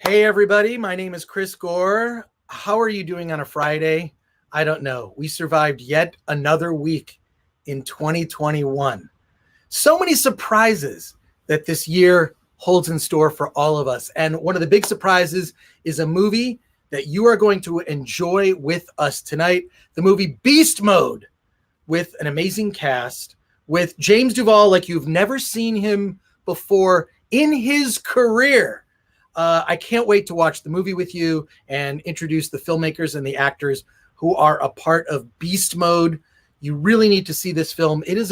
Hey, everybody. My name is Chris Gore. How are you doing on a Friday? I don't know. We survived yet another week in 2021. So many surprises that this year holds in store for all of us. And one of the big surprises is a movie that you are going to enjoy with us tonight. The movie Beast Mode, with an amazing cast, with James Duval like you've never seen him before in his career. I can't wait to watch the movie with you and introduce the filmmakers and the actors who are a part of Beast Mode. You really need to see this film. It's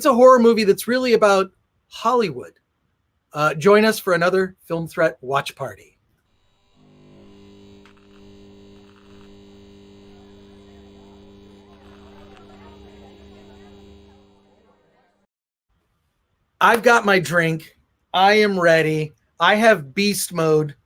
a horror movie that's really about Hollywood. Join us for another Film Threat watch party. I've got my drink. I am ready. I have Beast Mode.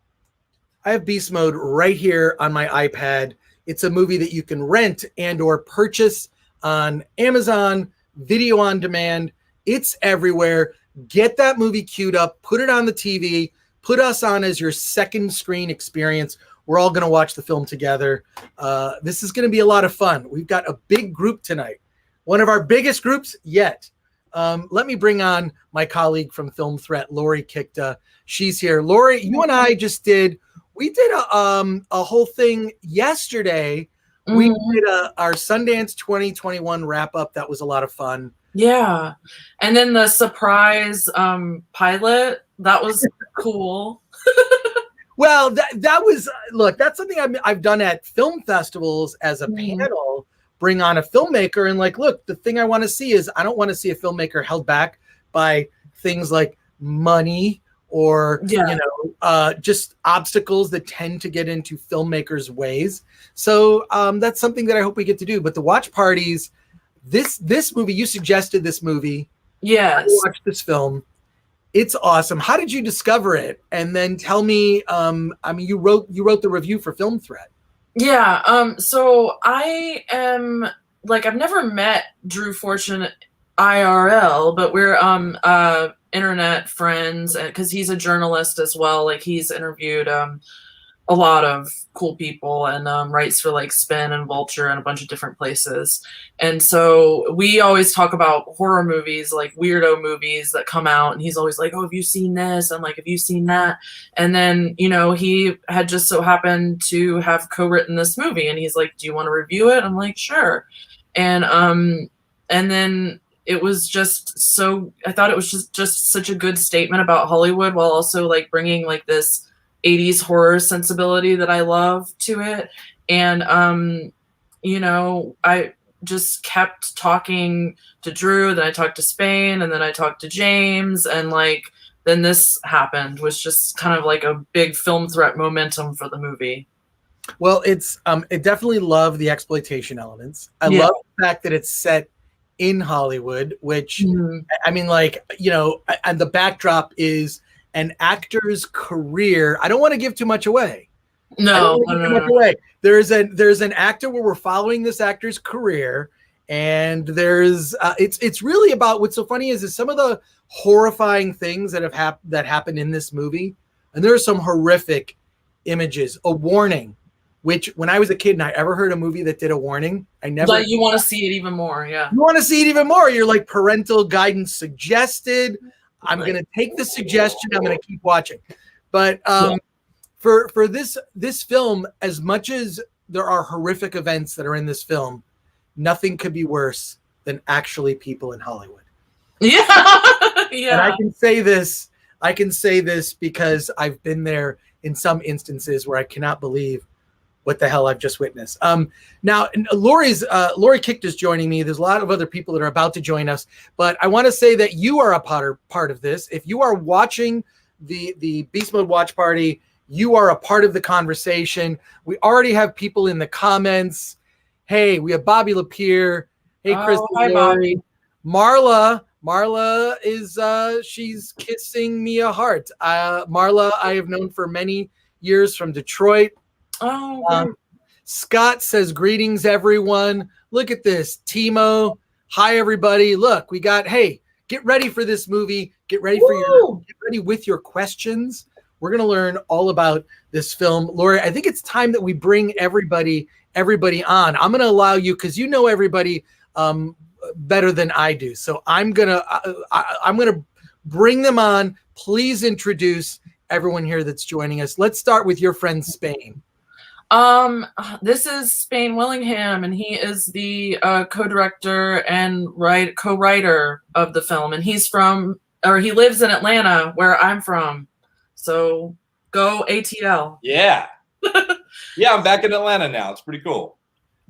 Right here on my iPad. It's a movie that you can rent and or purchase on Amazon, video on demand. It's everywhere. Get that movie queued up, put it on the TV, put us on as your second screen experience. We're all going to watch the film together. This is going to be a lot of fun. We've got a big group tonight. One of our biggest groups yet. Let me bring on my colleague from Film Threat, Lorry Kikta. She's here. Lorry, you and I we did a whole thing yesterday. Mm-hmm. We did our Sundance 2021 wrap up. That was a lot of fun. Yeah. And then the surprise pilot, that was cool. Well, that was, look, that's something I've done at film festivals as a panel. Bring on a filmmaker and like, look, the thing I want to see is I don't want to see a filmmaker held back by things like money or, just obstacles that tend to get into filmmakers' ways. So that's something that I hope we get to do. But the watch parties, this movie, you suggested this movie. Yes. I watched this film. It's awesome. How did you discover it? And then tell me, you wrote the review for Film Threat. Yeah, so I am, I've never met Drew Fortune IRL, but we're internet friends because he's a journalist as well. Like, he's interviewed a lot of cool people and writes for Spin and Vulture and a bunch of different places. And so we always talk about horror movies, like weirdo movies that come out, and he's always like, oh, have you seen this? I'm like, have you seen that? And then, he had just so happened to have co-written this movie, and he's like, do you want to review it? I'm like, sure. And then it was I thought it was just such a good statement about Hollywood, while also bringing this 80s horror sensibility that I love to it. And I just kept talking to Drew, then I talked to Spain, and then I talked to James, and then this happened, was just kind of like a big Film Threat momentum for the movie. Well, it's I definitely love the exploitation elements. I love the fact that it's set in Hollywood, which and the backdrop is an actor's career. I don't want to give too much away. No. There's an actor where we're following this actor's career, and there's it's really about, what's so funny is some of the horrifying things that happened in this movie, and there are some horrific images. A warning, which when I was a kid and I ever heard a movie that did a warning, I never. You want to see it even more, yeah. You want to see it even more. You're like, parental guidance suggested. I'm going to take the suggestion. I'm going to keep watching. But for this film, as much as there are horrific events that are in this film, nothing could be worse than actually people in Hollywood. Yeah. And I can say this because I've been there in some instances where I cannot believe what the hell I've just witnessed. Now, Lorry Kikta is joining me. There's a lot of other people that are about to join us, but I want to say that you are a part of this. If you are watching the Beast Mode watch party, you are a part of the conversation. We already have people in the comments. Hey, we have Bobby Lapierre. Hey, Chris. Hi, Bobby. Marla is she's kissing me a heart. Marla, I have known for many years from Detroit. Oh, Scott says, greetings, everyone. Look at this. Timo. Hi, everybody. Look, we got, hey, get ready for this movie. Get ready with your questions. We're going to learn all about this film. Lori, I think it's time that we bring everybody on. I'm going to allow you, because you know everybody better than I do. So I'm going to bring them on. Please introduce everyone here that's joining us. Let's start with your friend Spain. This is Spain Willingham, and he is the co-director and co-writer of the film, and he lives in Atlanta, where I'm from. So go ATL. Yeah. Yeah, I'm back in Atlanta now. It's pretty cool.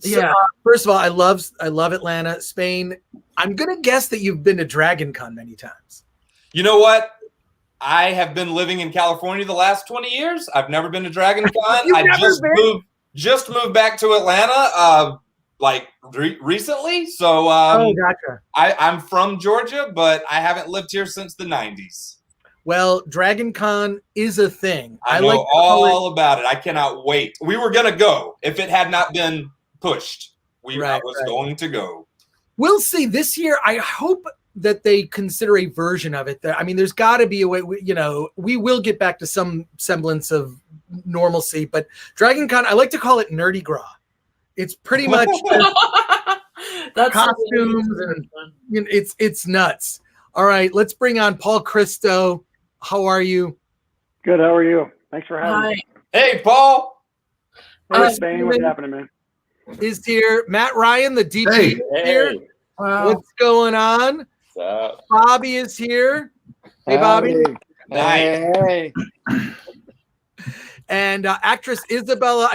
So, Yeah. First of all, I love Atlanta. Spain, I'm going to guess that you've been to Dragon Con many times. You know what? I have been living in California the last 20 years. I've never been to Dragon Con. I just moved back to Atlanta recently. So gotcha. I'm from Georgia, but I haven't lived here since the 90s. Well, Dragon Con is a thing. I know all about it. I cannot wait. We were going to go if it had not been pushed. I was going to go. We'll see this year. I hope that they consider a version of it. I mean, there's got to be a way, we will get back to some semblance of normalcy, but Dragon Con, I like to call it Nerdy Gras. It's pretty much That's costumes and it's nuts. All right, let's bring on Paul Christo. How are you? Good. How are you? Thanks for having me. Hey, Paul. Hey, Spain. What's happening, man? Is here. Matt Ryan, the DP, is here. Wow. What's going on? What's up? Bobby is here. Hey, Bobby. Nice. Hey. And actress Isabella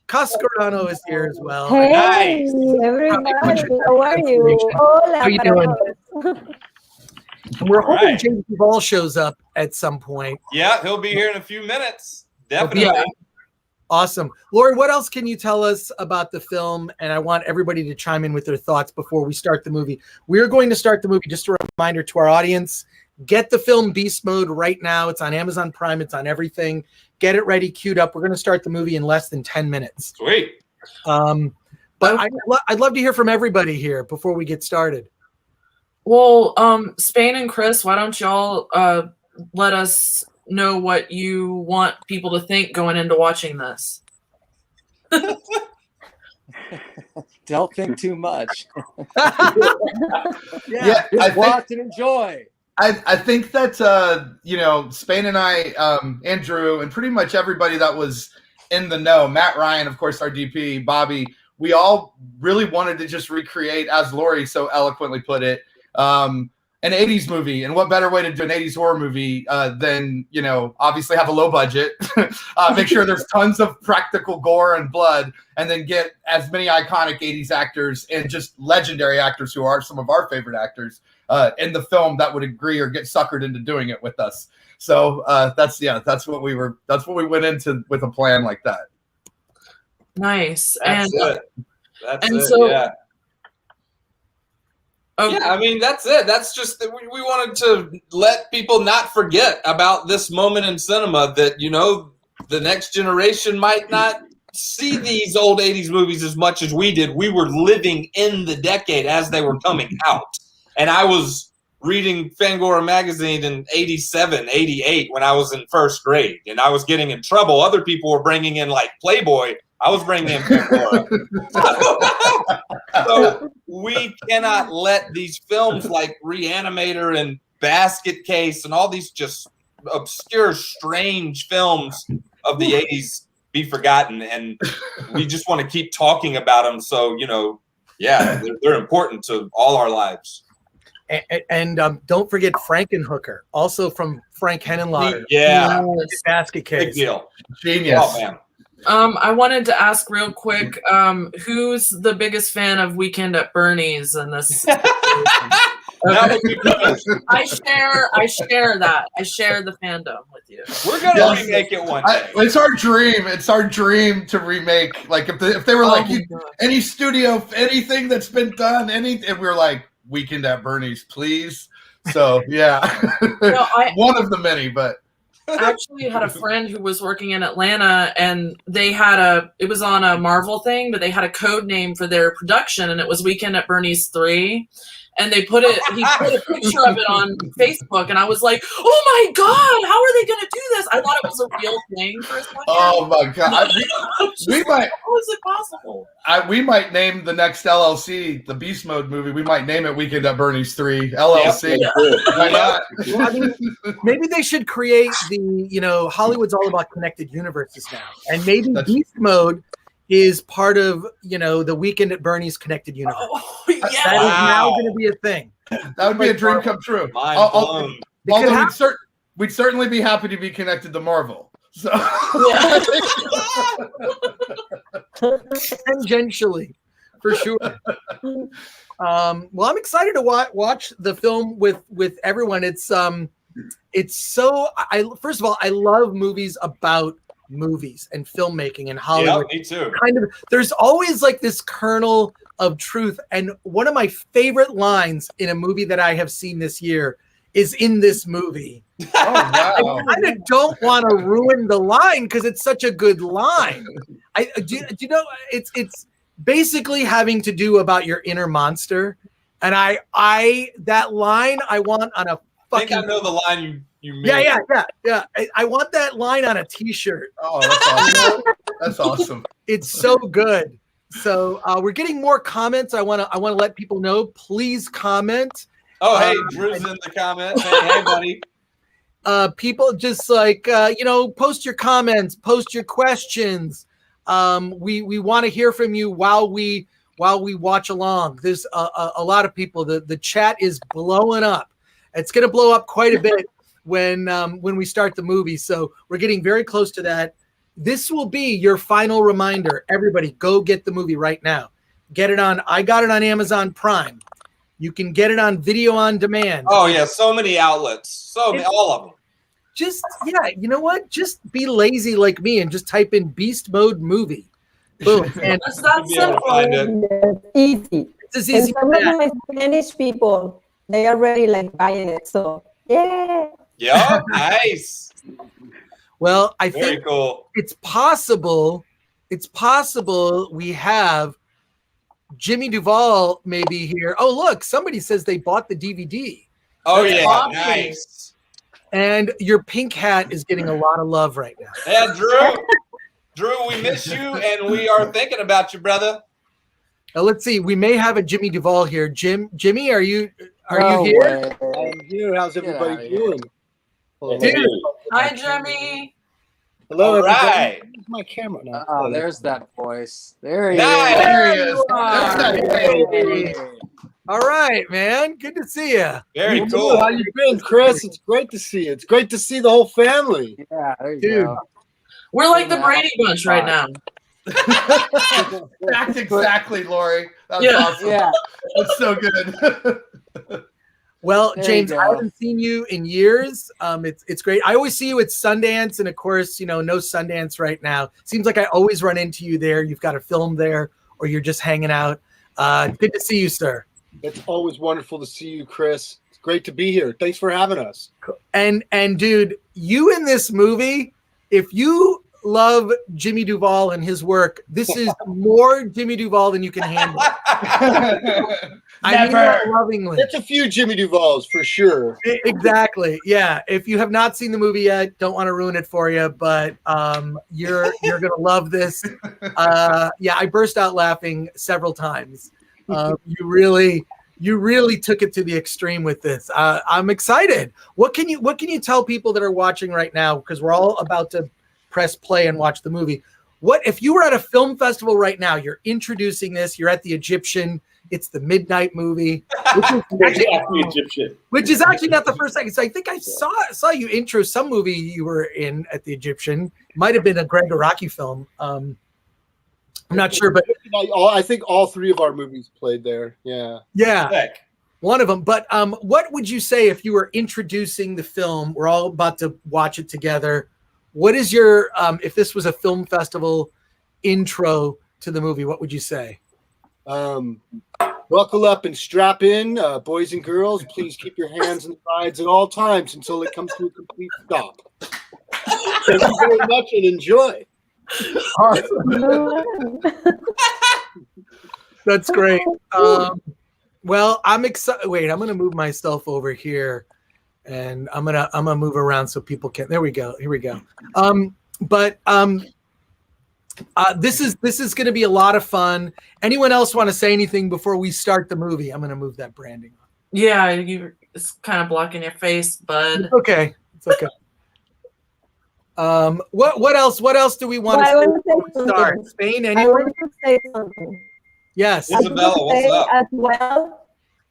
Cascarano is here as well. Hey, Nice. everybody, how are you? Hola, How you para doing? todos. And we're hoping Right. James Duval shows up at some point. Yeah, he'll be here in a few minutes. Definitely. Yeah. Awesome. Lori, what else can you tell us about the film? And I want everybody to chime in with their thoughts before we start the movie. We're going to start the movie. Just a reminder to our audience, get the film Beast Mode right now. It's on Amazon Prime. It's on everything. Get it ready, queued up. We're going to start the movie in less than 10 minutes. Sweet. But I'd love to hear from everybody here before we get started. Well, Spain and Chris, why don't y'all let us know what you want people to think going into watching this? Don't think too much. Yeah, Just watch and enjoy. I think that Spain and I, Andrew, and pretty much everybody that was in the know, Matt Ryan, of course, our DP, Bobby, we all really wanted to just recreate, as Lori so eloquently put it, an 80s movie. And what better way to do an 80s horror movie than, obviously have a low budget, make sure there's tons of practical gore and blood, and then get as many iconic 80s actors and just legendary actors who are some of our favorite actors in the film that would agree or get suckered into doing it with us. So that's what we went into with a plan like that. Nice. That's it. So- Okay. Yeah, I mean, that's it. That's just that we wanted to let people not forget about this moment in cinema that, the next generation might not see these old 80s movies as much as we did. We were living in the decade as they were coming out. And I was reading Fangoria magazine in 87, 88 when I was in first grade. And I was getting in trouble. Other people were bringing in, like, Playboy. I was bringing in Fangoria. So we cannot let these films like Reanimator and Basket Case and all these just obscure, strange films of the 80s be forgotten. And we just want to keep talking about them. So, they're important to all our lives. And don't forget Frankenhooker, also from Frank Henenlotter. Yeah. Basket Case. Big deal. Genius. Oh, man. I wanted to ask real quick, who's the biggest fan of Weekend at Bernie's in this? I share that. I share the fandom with you. We're gonna remake it one day. It's our dream. It's our dream to remake. Like if they were any studio, anything that's been done, and we were like, Weekend at Bernie's, please. So yeah, one of the many, but. I actually had a friend who was working in Atlanta, and they had it was on a Marvel thing, but they had a code name for their production, and it was Weekend at Bernie's 3. And he put a picture of it on Facebook, and I was like, oh my God, how are they going to do this? I thought it was a real thing for a second. Oh my God! We might. How is it possible? We might name the next LLC the Beast Mode movie. We might name it Weekend at Bernie's 3 LLC. Yeah. Why not? Well, I mean, maybe they should create Hollywood's all about connected universes now, and maybe Beast Mode is part of the Weekend at Bernie's connected universe. Oh, yeah. That is now going to be a thing. That would be a dream come true. Blown. Although we'd certainly be happy to be connected to Marvel. So tangentially, for sure. Well, I'm excited to watch the film with everyone. It's so. First of all, I love movies about movies and filmmaking and Hollywood. Yeah, me too. There's always like this kernel of truth, and one of my favorite lines in a movie that I have seen this year is in this movie. Oh wow! I kind of don't want to ruin the line because it's such a good line. Do you know it's basically having to do about your inner monster, and that line I want on a fucking. I think I know the line you mean. Yeah. I want that line on a T-shirt. Oh, that's awesome! That's awesome. It's so good. So we're getting more comments. I want to let people know. Please comment. Oh, hey, Drew's in the comments. Hey, buddy. People just post your comments, post your questions. We want to hear from you while we watch along. There's a lot of people. The chat is blowing up. It's going to blow up quite a bit when we start the movie. So we're getting very close to that. This will be your final reminder. Everybody, go get the movie right now. Get it on. I got it on Amazon Prime. You can get it on video on demand. Oh yeah, so many outlets. All of them. Just you know what? Just be lazy like me and just type in Beast Mode movie. Boom. And It's not simple. Easy. it's as And easy some as of that. my Spanish people, they already like buying it. So yeah. Yeah, nice. Well, I Very think cool. it's possible we have Jimmy Duval maybe here. Oh, look, somebody says they bought the DVD. Oh That's yeah, awesome. nice. And your pink hat is getting a lot of love right now. Yeah, Drew, we miss you and we are thinking about you, brother. Now, let's see. We may have a Jimmy Duval here. Jimmy, are you No here? way. I'm here. How's Get everybody outta here. doing? Dude, Hi, Jimmy. Hello, All everybody. right. Where's my camera now? Oh, there's that voice. There he Nice. is. There he is. you are. There's that- Hey. All right, man. Good to see you. Very Well, cool. How you been, Chris? It's great to see you. It's great to see the whole family. Yeah, there you Dude. go. We're like the Brady Bunch right now. That's exactly, Lori. That's Yeah. awesome. Yeah. That's so good. Well, There James, you I go. haven't seen you in years. It's great. I always see you at Sundance, and of course, no Sundance right now. Seems like I always run into you there. You've got a film there, or you're just hanging out. Good to see you, sir. It's always wonderful to see you, Chris. It's great to be here. Thanks for having us. And dude, you in this movie, if you love Jimmy Duval and his work, this is more Jimmy Duval than you can handle. I mean that lovingly. It's a few Jimmy Duvals for sure. Exactly. Yeah. If you have not seen the movie yet, don't want to ruin it for you, but you're gonna love this. Yeah, I burst out laughing several times. You really took it to the extreme with this. I'm excited. What can you tell people that are watching right now? Because we're all about to press play and watch the movie. What if you were at a film festival right now? You're introducing this. You're at the Egyptian. It's the midnight movie, which is actually not the first time. So I think I saw you intro some movie you were in at the Egyptian. Might have been a Greg Araki film. I'm not sure, but I think all three of our movies played there. Yeah. Heck. One of them. But what would you say if you were introducing the film? We're all about to watch it together. What is your if this was a film festival intro to the movie? What would you say? Buckle up and strap in, boys and girls. Please keep your hands on the sides at all times until it comes to a complete stop. Thank you very much and enjoy. Awesome. That's great. Well, I'm excited. Wait, I'm going to move myself over here. And I'm gonna move around so people can. There we go. Here we go. This is gonna be a lot of fun. Anyone else want to say anything before we start the movie? I'm gonna move that branding on. Yeah, it's kind of blocking your face, bud. It's okay. It's okay. What else do we want Well, I to want to say something. start? Spain, I anyone? want to say something. Yes. Isabella, what's Say up? as well,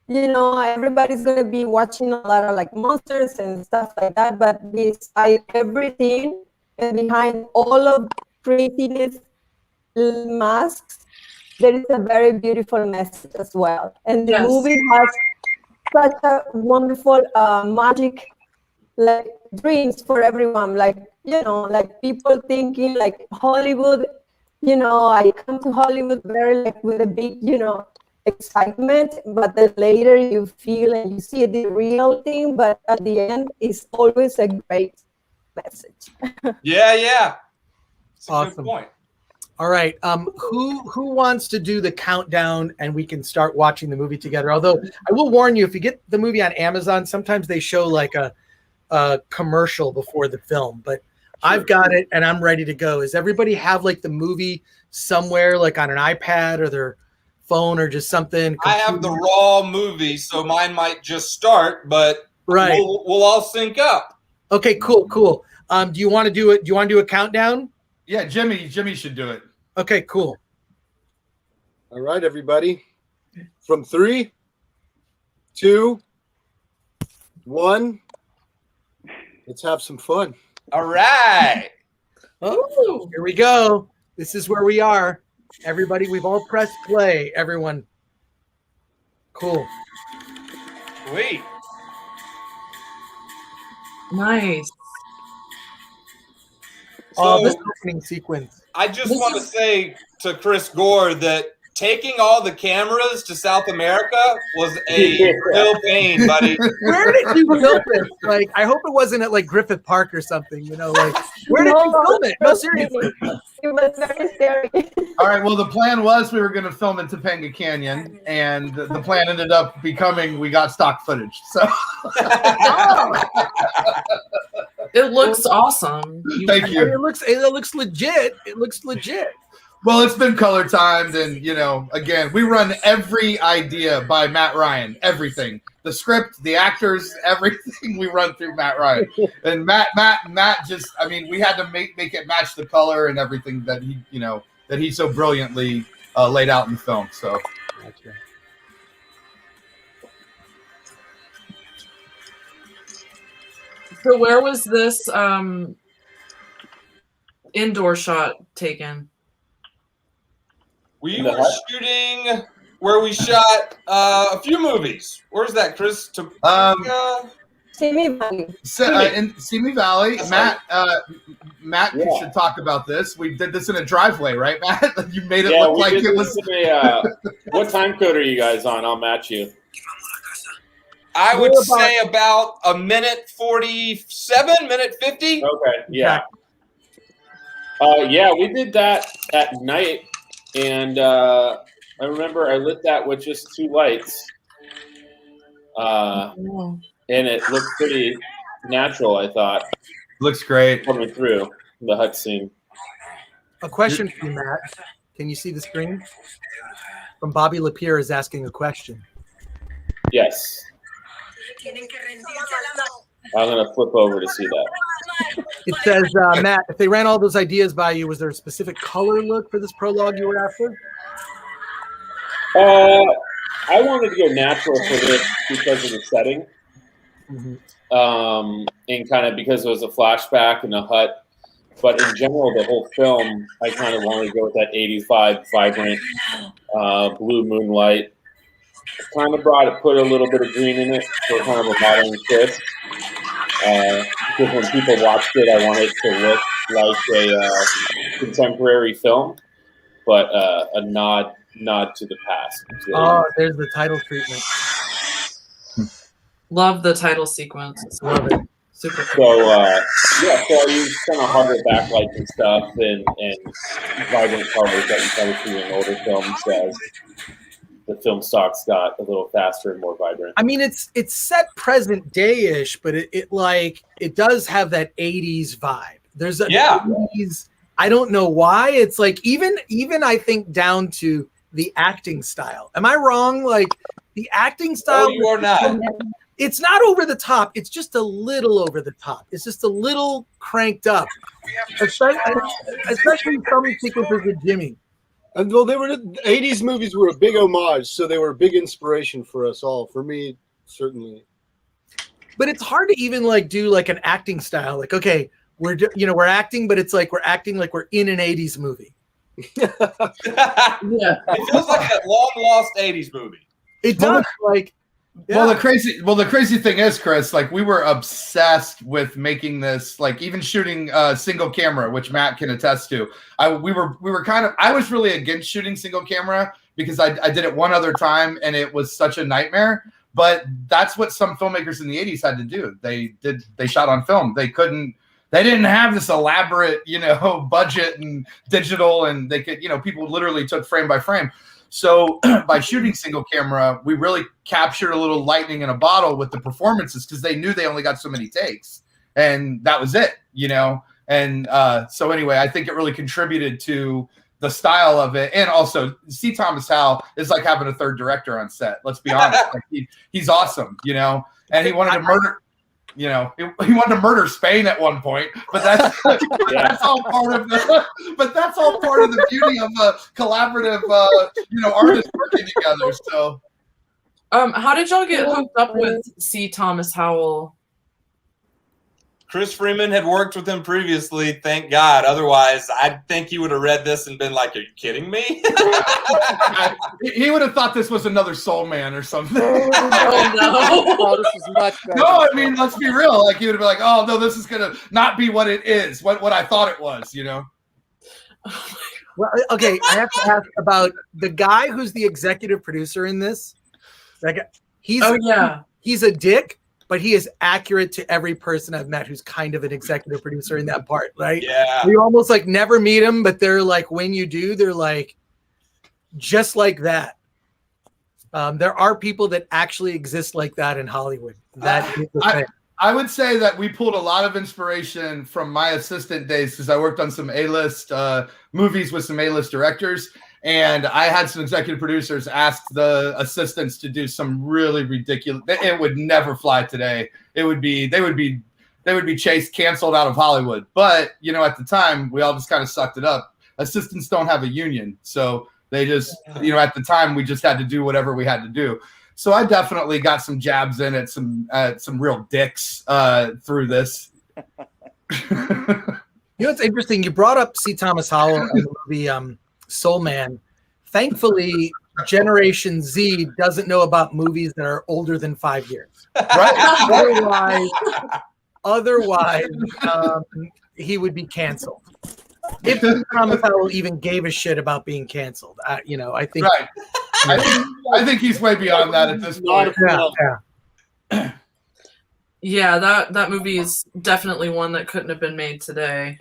everybody's gonna be watching a lot of like monsters and stuff like that, but beside everything and behind all of craziness masks, there is a very beautiful message as well. And the Yes. movie has such a wonderful magic, like dreams for everyone. Like people thinking like Hollywood. I come to Hollywood very like with a big, excitement, but then later you feel and you see the real thing. But at the end, it's always a great message. Yeah. It's a Awesome. good point. All right. Who wants to do the countdown and we can start watching the movie together? Although I will warn you, if you get the movie on Amazon, sometimes they show like a commercial before the film. But I've got it and I'm ready to go. Does everybody have like the movie somewhere, like on an iPad or their phone or just something? I have the raw movie, so mine might just start, but Right. we'll all sync up. Okay, cool. Do you want to do it? Do you want to do a countdown? Yeah, Jimmy should do it. Okay, cool. All right, everybody. From 3, 2, 1. Let's have some fun. All right. Oh, here we go. This is where we are. Everybody, we've all pressed play. Everyone. Cool. Sweet. Nice. Oh, So this opening sequence. I just want to say to Chris Gore that taking all the cameras to South America was a real pain, buddy. Where did you film this? Like, I hope it wasn't at like Griffith Park or something, like, where did you film it? No, seriously. It was very scary. All right. Well, the plan was we were going to film in Topanga Canyon, and the plan ended up becoming we got stock footage. So It looks awesome. thank you. It looks legit. It looks legit. Well, it's been color timed, and again, we run every idea by Matt Ryan. Everything, the script, the actors, everything we run through Matt Ryan. And Matt just, we had to make it match the color and everything that he so brilliantly laid out in the film. So. Gotcha. So where was this indoor shot taken? We were shooting where we shot a few movies. Where's that, Chris? Simi Valley. In Simi Valley, That's Matt Yeah. should talk about this. We did this in a driveway, right, Matt? You made it Yeah, look we like did it this was. in a, what time code are you guys on? I'll match you. I would We're say about a minute 47, minute 50. Okay, yeah. Yeah, we did that at night, and I remember I lit that with just 2 lights, and it looked pretty natural, I thought, Looks great. coming through the hut scene. A question for you, Matt. Can you see the screen? From Bobby Lapierre is asking a question. Yes. I'm going to flip over to see that. It says, Matt, if they ran all those ideas by you, was there a specific color look for this prologue you were after? I wanted to go natural for this because of the setting. And kind of because it was a flashback in a hut. But in general, the whole film, I kind of wanted to go with that 80s vibe, vibrant, blue moonlight. Kind of put a little bit of green in it for kind of a modern twist. Because when people watched it, I wanted it to look like a contemporary film, but a nod to the past. Oh, there's the title treatment. Love the title sequence. Love it. Super cool. So I use kind of harder backlights and stuff, and vibrant colors that you probably see in older films. the film stocks got a little faster and more vibrant. I mean, it's set present day-ish, but it does have that 80s vibe. There's a 80s, I don't know why. It's like even I think down to the acting style. Am I wrong? Like the acting style. Oh, you are not. It's not over the top. It's just a little over the top. It's just a little cranked up, especially some sequences with Jimmy. And well, the 80s movies were a big homage, so they were a big inspiration for us all. For me, certainly. But it's hard to even like do like an acting style. Like, okay, we're acting, but it's like we're acting like we're in an 80s movie. Yeah. It feels like that long lost 80s movie. It does. Well, the crazy thing is, Chris, like we were obsessed with making this, like even shooting single camera, which Matt can attest to. I was really against shooting single camera because I did it one other time and it was such a nightmare. But that's what some filmmakers in the 80s had to do. They shot on film. They didn't have this elaborate, budget and digital, and they could, people literally took frame by frame. So by shooting single camera, we really captured a little lightning in a bottle with the performances because they knew they only got so many takes, and that was it, And so anyway, I think it really contributed to the style of it, and also C. Thomas Howell is like having a third director on set. Let's be honest, like he's awesome, and he wanted to murder. He wanted to murder Spain at one point, but that's all part of the beauty of a collaborative, artists working together. So, how did y'all get hooked up with C. Thomas Howell? Chris Freeman had worked with him previously, thank God. Otherwise, I think he would have read this and been like, "Are you kidding me?" He would have thought this was another Soul Man or something. Oh, no. Oh, this is much better. No, I mean, let's be real. Like, he would have been like, "Oh no, this is gonna not be what it is, what I thought it was," Well, okay, I have to ask about the guy who's the executive producer in this. He's a dick, but he is accurate to every person I've met who's kind of an executive producer in that part, right? Yeah. You almost like never meet them, but they're like, when you do, they're like, just like that. There are people that actually exist like that in Hollywood. That is the thing. I would say that we pulled a lot of inspiration from my assistant days because I worked on some A-list movies with some A-list directors. And I had some executive producers ask the assistants to do some really ridiculous. It would never fly today. They would be canceled out of Hollywood. But at the time, we all just kind of sucked it up. Assistants don't have a union, so they just at the time we just had to do whatever we had to do. So I definitely got some jabs in at some real dicks through this. It's interesting. You brought up C. Thomas Howell in the movie Soul Man. Thankfully, Generation Z doesn't know about movies that are older than 5 years. Right? Otherwise, he would be canceled. If Thomas Howell even gave a shit about being canceled, I think. Right. I think he's way beyond that at this point. Yeah, that movie is definitely one that couldn't have been made today.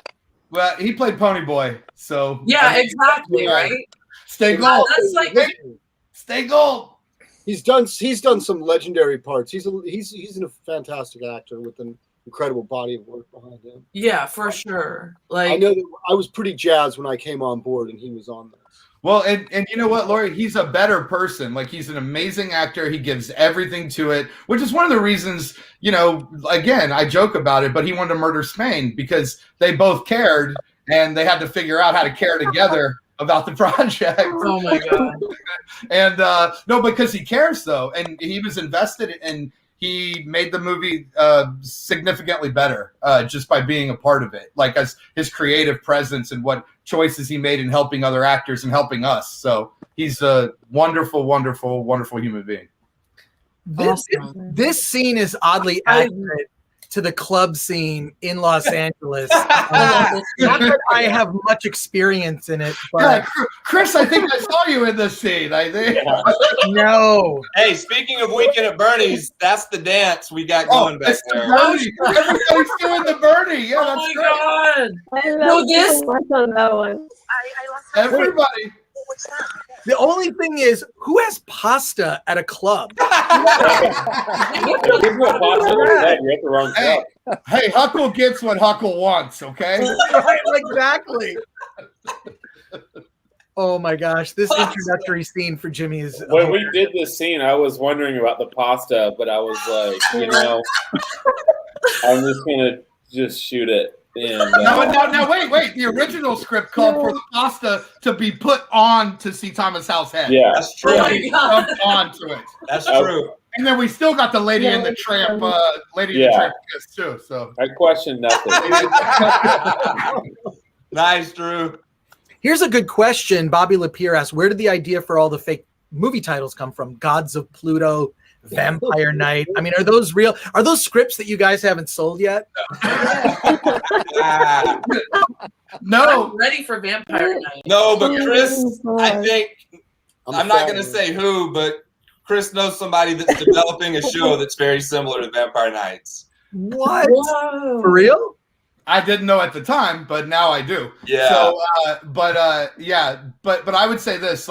Well, he played Pony Boy, so yeah, exactly, right. Stay gold. That's like stay gold. He's done some legendary parts. He's a fantastic actor with an incredible body of work behind him. Yeah, for sure. Like, I know that I was pretty jazzed when I came on board and he was on this. Well, and you know what, Lori? He's a better person. Like, he's an amazing actor. He gives everything to it, which is one of the reasons, again, I joke about it, but he wanted to murder Spain because they both cared and they had to figure out how to care together about the project. Oh my God. And no, because he cares though. And he was invested and he made the movie significantly better just by being a part of it, like as his creative presence and what choices he made in helping other actors and helping us. So he's a wonderful, wonderful, wonderful human being. This scene is oddly accurate to the club scene in Los Angeles. Not that I have much experience in it, but yeah, Chris, I think I saw you in this scene. I think. No. Hey, speaking of Weekend at Bernie's, that's the dance we got going back there. Everybody's doing the Bernie. Yeah, that's God. I love so much on that one. Everybody. The only thing is, who has pasta at a club? Hey, Huckle gets what Huckle wants, okay? Right, exactly. Oh my gosh, this introductory scene for Jimmy is. When we did this scene, I was wondering about the pasta, but I was like, I'm just gonna just shoot it. And, No, wait. The original script called for the pasta to be put on to C. Thomas Howell's head. Yeah, That's true. Onto it. That's true. And then we still got the Lady in the Tramp, the Tramp kiss too. So I question nothing. Nice, Drew. Here's a good question. Bobby Lapierre asked, where did the idea for all the fake movie titles come from? Gods of Pluto, Vampire Night. I mean, are those real? Are those scripts that you guys haven't sold yet? No. I'm ready for Vampire Night. No, but Chris, I think, I'm not going to say who, but Chris knows somebody that's developing a show that's very similar to Vampire Nights. What? Whoa. For real? I didn't know at the time, but now I do. Yeah. So, but I would say this,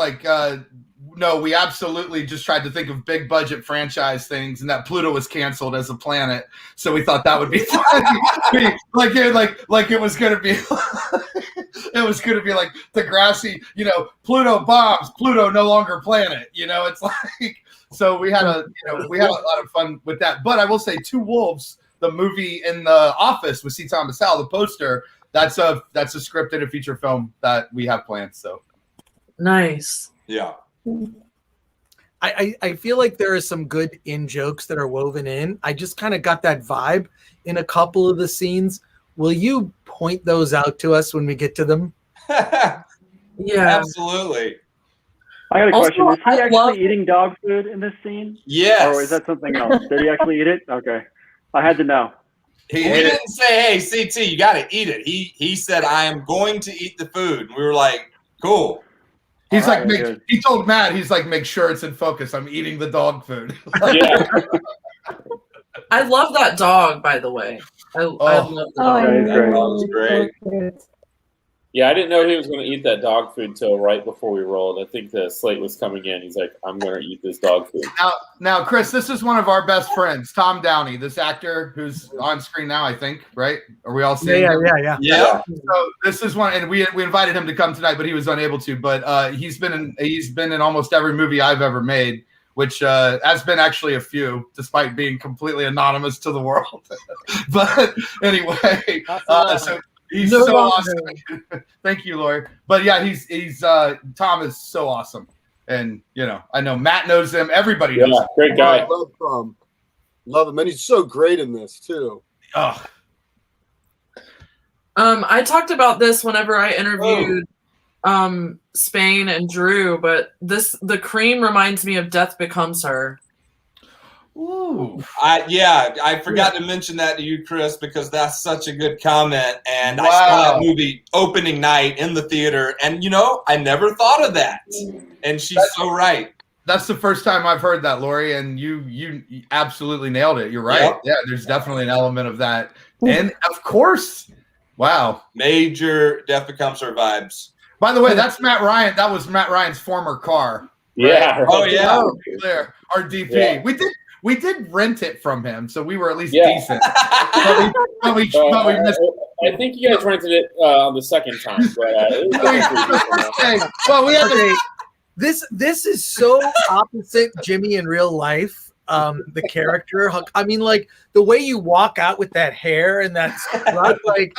no, we absolutely just tried to think of big budget franchise things, and that Pluto was canceled as a planet, so we thought that would be funny. like it was gonna be, it was gonna be like Degrassi, Pluto bombs, Pluto no longer planet. It's like, so we had a lot of fun with that. But I will say, Two Wolves, the movie in the office with C. Thomas Howell, the poster, that's a scripted a feature film that we have planned. So Nice. Yeah. I feel like there are some good in jokes that are woven in. I just kind of got that vibe in a couple of the scenes. Will you point those out to us when we get to them? Yeah. Absolutely. I got a Also, question. Is he I actually love- eating dog food in this scene? Yes. Or is that something else? Did he actually eat it? Okay. I had to know. We didn't say, hey, CT, you got to eat it. He said, I am going to eat the food. We were like, cool. He's All like, right, good. he told Matt, he's like, make sure it's in focus. I'm eating the dog food. Yeah. I love that dog, by the way. I love the dog. Yeah, he's great. Dog's great. Yeah, I didn't know he was going to eat that dog food till right before we rolled. I think the slate was coming in. He's like, I'm going to eat this dog food. Now, Chris, this is one of our best friends, Tom Downey, this actor who's on screen now, I think, right? Are we all seeing him? Yeah. So this is one, and we invited him to come tonight, but he was unable to. But he's been in almost every movie I've ever made, which has been actually a few, despite being completely anonymous to the world. But anyway, so he's so awesome. Thank you, Lori. But yeah, he's Tom is so awesome, and I know Matt knows him. Everybody knows him. Great guy. I love Tom. Love him, and he's so great in this too. Oh. I talked about this whenever I interviewed Spain and Drew, but the cream reminds me of Death Becomes Her. Ooh. I forgot to mention that to you, Chris, because that's such a good comment. And I saw that movie opening night in the theater, and I never thought of that. And she's so right. That's the first time I've heard that, Lori, and you absolutely nailed it. You're right. Yep. Yeah, there's definitely an element of that. And of course, wow. Major Death Becomes Her vibes. By the way, that's Matt Ryan. That was Matt Ryan's former car. Yeah. Oh, yeah. There, our DP. Yeah. We did rent it from him, so we were at least Yeah. decent. but we missed. I think you guys rented it on the second time, but it was Well, we had to. This is so opposite Jimmy in real life. The character, I mean, like the way you walk out with that hair and that strut, like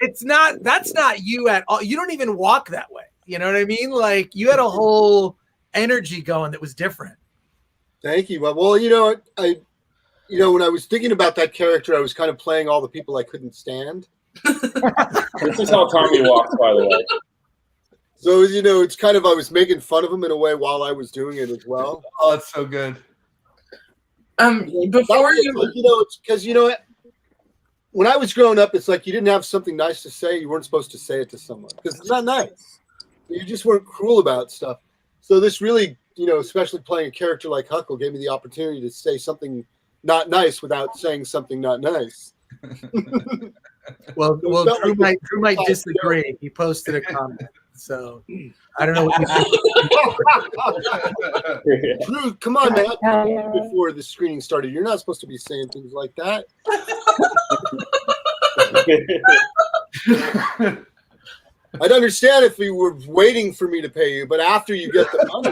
that's not you at all. You don't even walk that way. You know what I mean? Like you had a whole energy going that was different. Thank you. Well, I when I was thinking about that character, I was kind of playing all the people I couldn't stand. This is how Tommy walks, by the way. So, it's kind of, I was making fun of him in a way while I was doing it as well. Oh, it's so good. Before you, it's because, when I was growing up, it's like you didn't have something nice to say. You weren't supposed to say it to someone because it's not nice. You just weren't cruel about stuff. So this really, especially playing a character like Huckle gave me the opportunity to say something not nice without saying something not nice. Well, Drew might disagree. He posted a comment. So I don't know what you think. Drew, come on, man. Yeah. Before the screening started, you're not supposed to be saying things like that. I'd understand if you were waiting for me to pay you, but after you get the money.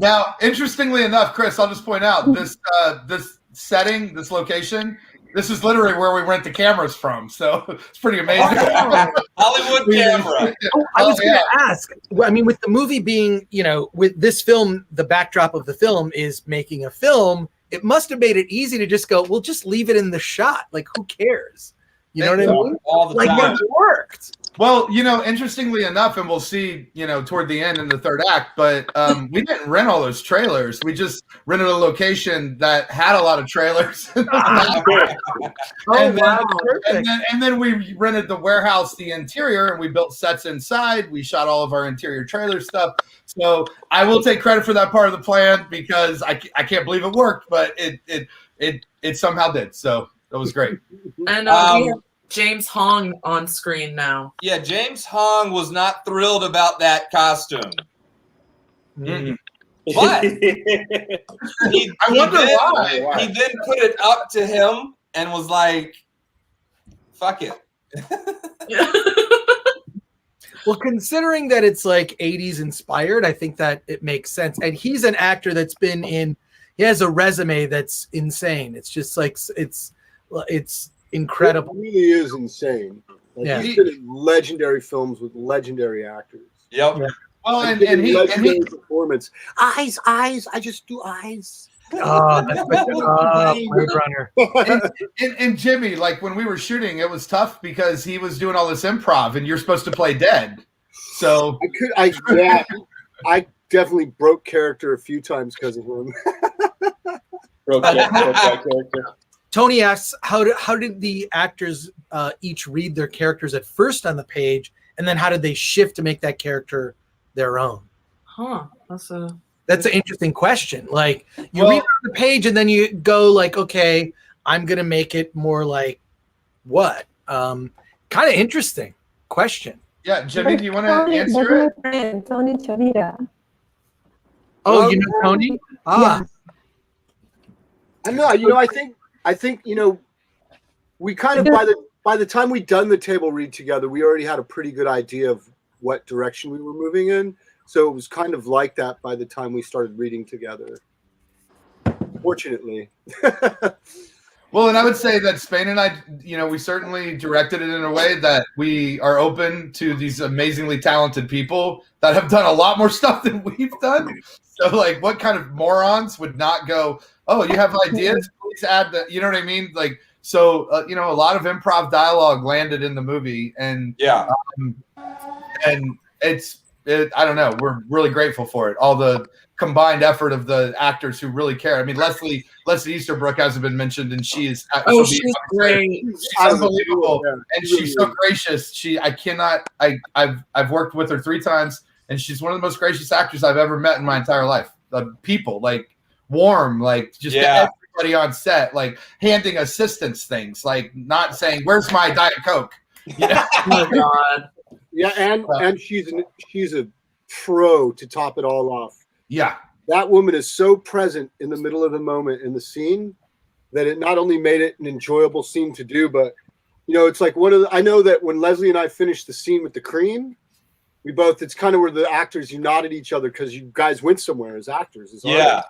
Now, interestingly enough, Chris, I'll just point out this setting, this location. This is literally where we rent the cameras from, so it's pretty amazing. Hollywood camera. I was going to ask. I mean, with the movie being, with this film, the backdrop of the film is making a film. It must have made it easy to just go, we'll just leave it in the shot. Like, who cares? You know what I mean? All the time. Like, it worked. Well, interestingly enough, and we'll see, toward the end in the third act, but we didn't rent all those trailers. We just rented a location that had a lot of trailers. And then we rented the warehouse, the interior, and we built sets inside. We shot all of our interior trailer stuff. So I will take credit for that part of the plan because I can't believe it worked, but it somehow did. So that was great. And we have James Hong on screen now. Yeah, James Hong was not thrilled about that costume. Mm-hmm. But I wonder why. He then put it up to him and was like, fuck it. Well, considering that it's like 80s inspired, I think that it makes sense. And he's an actor that's been he has a resume that's insane. It's just like, it's incredible. It really is insane. Like, he's been in legendary films with legendary actors. Yep. Yeah. Well, and he performance. Eyes, I just do eyes. Oh, that's Blade Runner. And Jimmy, like when we were shooting, it was tough because he was doing all this improv, and you're supposed to play dead. So I definitely broke character a few times because of him. broke character. Tony asks, how did the actors each read their characters at first on the page, and then how did they shift to make that character their own? Huh. That's an interesting question. Like you read on the page and then you go like, okay, I'm going to make it more like what? Kind of interesting question. Yeah. Jimmy, do you want to answer it? My friend, Tony Chavira. Oh, you know Tony? Yeah. I know. I think we kind of by the time we'd done the table read together, we already had a pretty good idea of what direction we were moving in. So it was kind of like that by the time we started reading together. Fortunately. Well, and I would say that Spain and I, we certainly directed it in a way that we are open to these amazingly talented people that have done a lot more stuff than we've done. So, like, what kind of morons would not go, oh, you have ideas? Please add that. You know what I mean? Like, so, a lot of improv dialogue landed in the movie. And and I don't know. We're really grateful for it. All the combined effort of the actors who really care. I mean, Leslie Easterbrook hasn't been mentioned, and she's great. She's unbelievable, and she's so gracious. I've worked with her 3 times, and she's one of the most gracious actors I've ever met in my entire life. People like warm, like just everybody on set, like handing assistants things, like not saying, "Where's my Diet Coke?" Oh my God. Yeah, and she's a pro to top it all off. Yeah, that woman is so present in the middle of the moment in the scene that it not only made it an enjoyable scene to do, but it's like I know that when Leslie and I finished the scene with the cream, it's kind of where the actors, you nodded each other because you guys went somewhere as actors. As artists.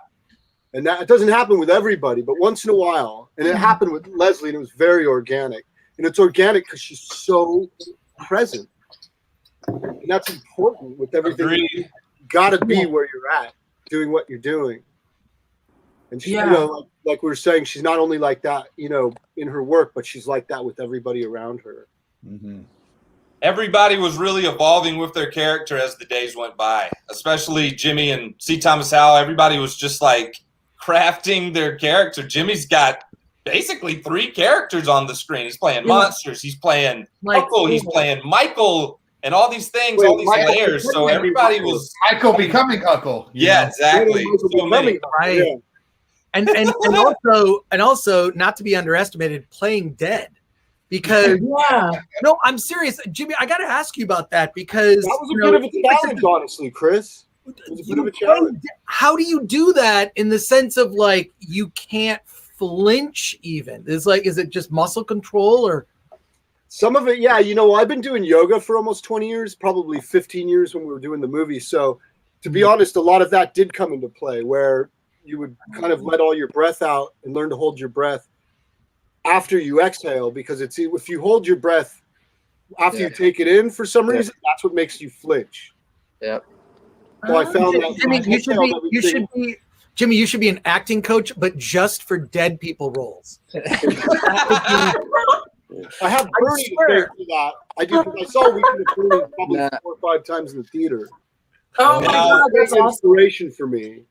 And that it doesn't happen with everybody, but once in a while, and it happened with Leslie, and it was very organic. And it's organic because she's so present. And that's important with everything. Agreed. You got to be where you're at, doing what you're doing. And she, like we were saying, she's not only like that, in her work, but she's like that with everybody around her. Mm-hmm. Everybody was really evolving with their character as the days went by, especially Jimmy and C. Thomas Howell. Everybody was just like crafting their character. Jimmy's got basically 3 characters on the screen. He's playing monsters. He's playing Uncle. He's playing Michael. And all these things, all these layers. So everybody was Michael becoming Uncle. Yeah, exactly. So many. Right. Yeah. And also not to be underestimated, playing dead. because Yeah. no, I'm serious, Jimmy. I got to ask you about that because That was a bit of a challenge, honestly, Chris. It was a bit of a challenge. How do you do that in the sense of like you can't flinch even? Is it just muscle control or? Some of it, yeah. You know, I've been doing yoga for almost 20 years, probably 15 years when we were doing the movie. So, to be honest, a lot of that did come into play where you would kind of let all your breath out and learn to hold your breath after you exhale, because if you hold your breath after you take it in for some reason, that's what makes you flinch. Yep. So I found that Jimmy, you should be an acting coach, but just for dead people roles. I have Bernie to thank for that. I do, because I saw Weekend at Bernie's probably 4 or 5 times in the theater. Oh my God, that's awesome. Inspiration for me.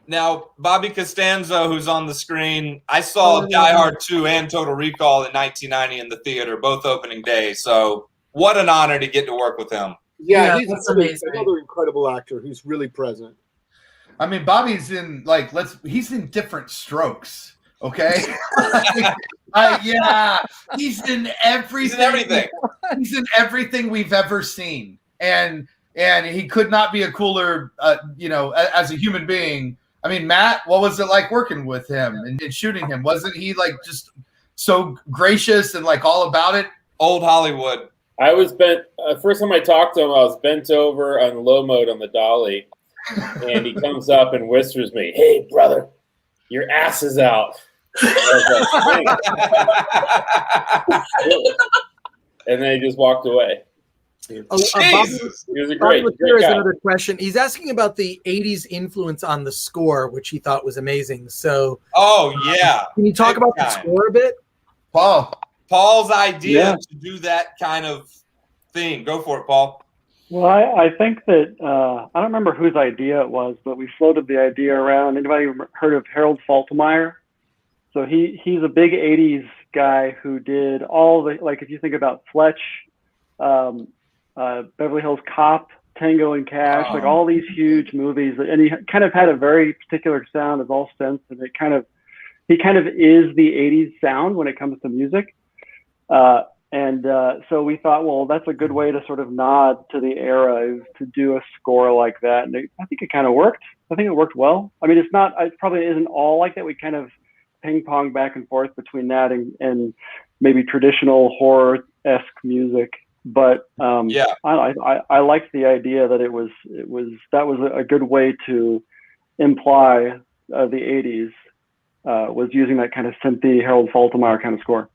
Now, Bobby Costanzo, who's on the screen, I saw Die Hard 2 and Total Recall in 1990 in the theater, both opening day. So what an honor to get to work with him. Yeah, he's amazing. another incredible actor who's really present. I mean, Bobby's in he's in different strokes. Okay. Yeah, he's in everything. He's in everything we've ever seen, and he could not be a cooler, as a human being. I mean, Matt, what was it like working with him and shooting him? Wasn't he like just so gracious and like all about it? Old Hollywood. I was bent. First time I talked to him, I was bent over on low mode on the dolly, and he comes up and whispers me, "Hey, brother, your ass is out." And then he just walked away. He was a great guy. Another question. He's asking about the 80s influence on the score, which he thought was amazing. So, can you talk about the score a bit? Paul's idea to do that kind of thing. Go for it, Paul. Well, I think that I don't remember whose idea it was, but we floated the idea around. Anybody heard of Harold Faltermeyer? So he's a big 80s guy who did all the, like, if you think about Fletch, Beverly Hills Cop, Tango and Cash, like all these huge movies, and he kind of had a very particular sound of all sense, and he kind of is the 80s sound when it comes to music. So we thought, well, that's a good way to sort of nod to the era, is to do a score like that. And I think it kind of worked. I think it worked well. I mean, it probably isn't all like that. We kind of ping pong back and forth between that and maybe traditional horror-esque music. But I liked the idea that that was a good way to imply the 80s was using that kind of synthy Harold Faltermeyer kind of score.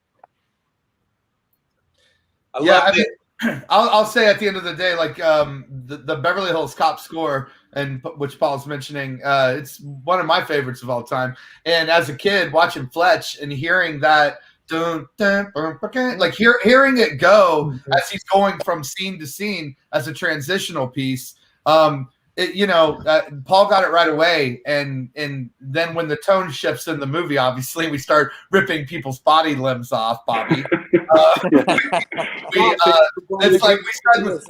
I'll say at the end of the day, like the Beverly Hills Cop score, and which Paul's mentioning, it's one of my favorites of all time. And as a kid, watching Fletch and hearing that, like hearing it go as he's going from scene to scene as a transitional piece. Paul got it right away, and then when the tone shifts in the movie, obviously we start ripping people's body limbs off, Bobby. It's like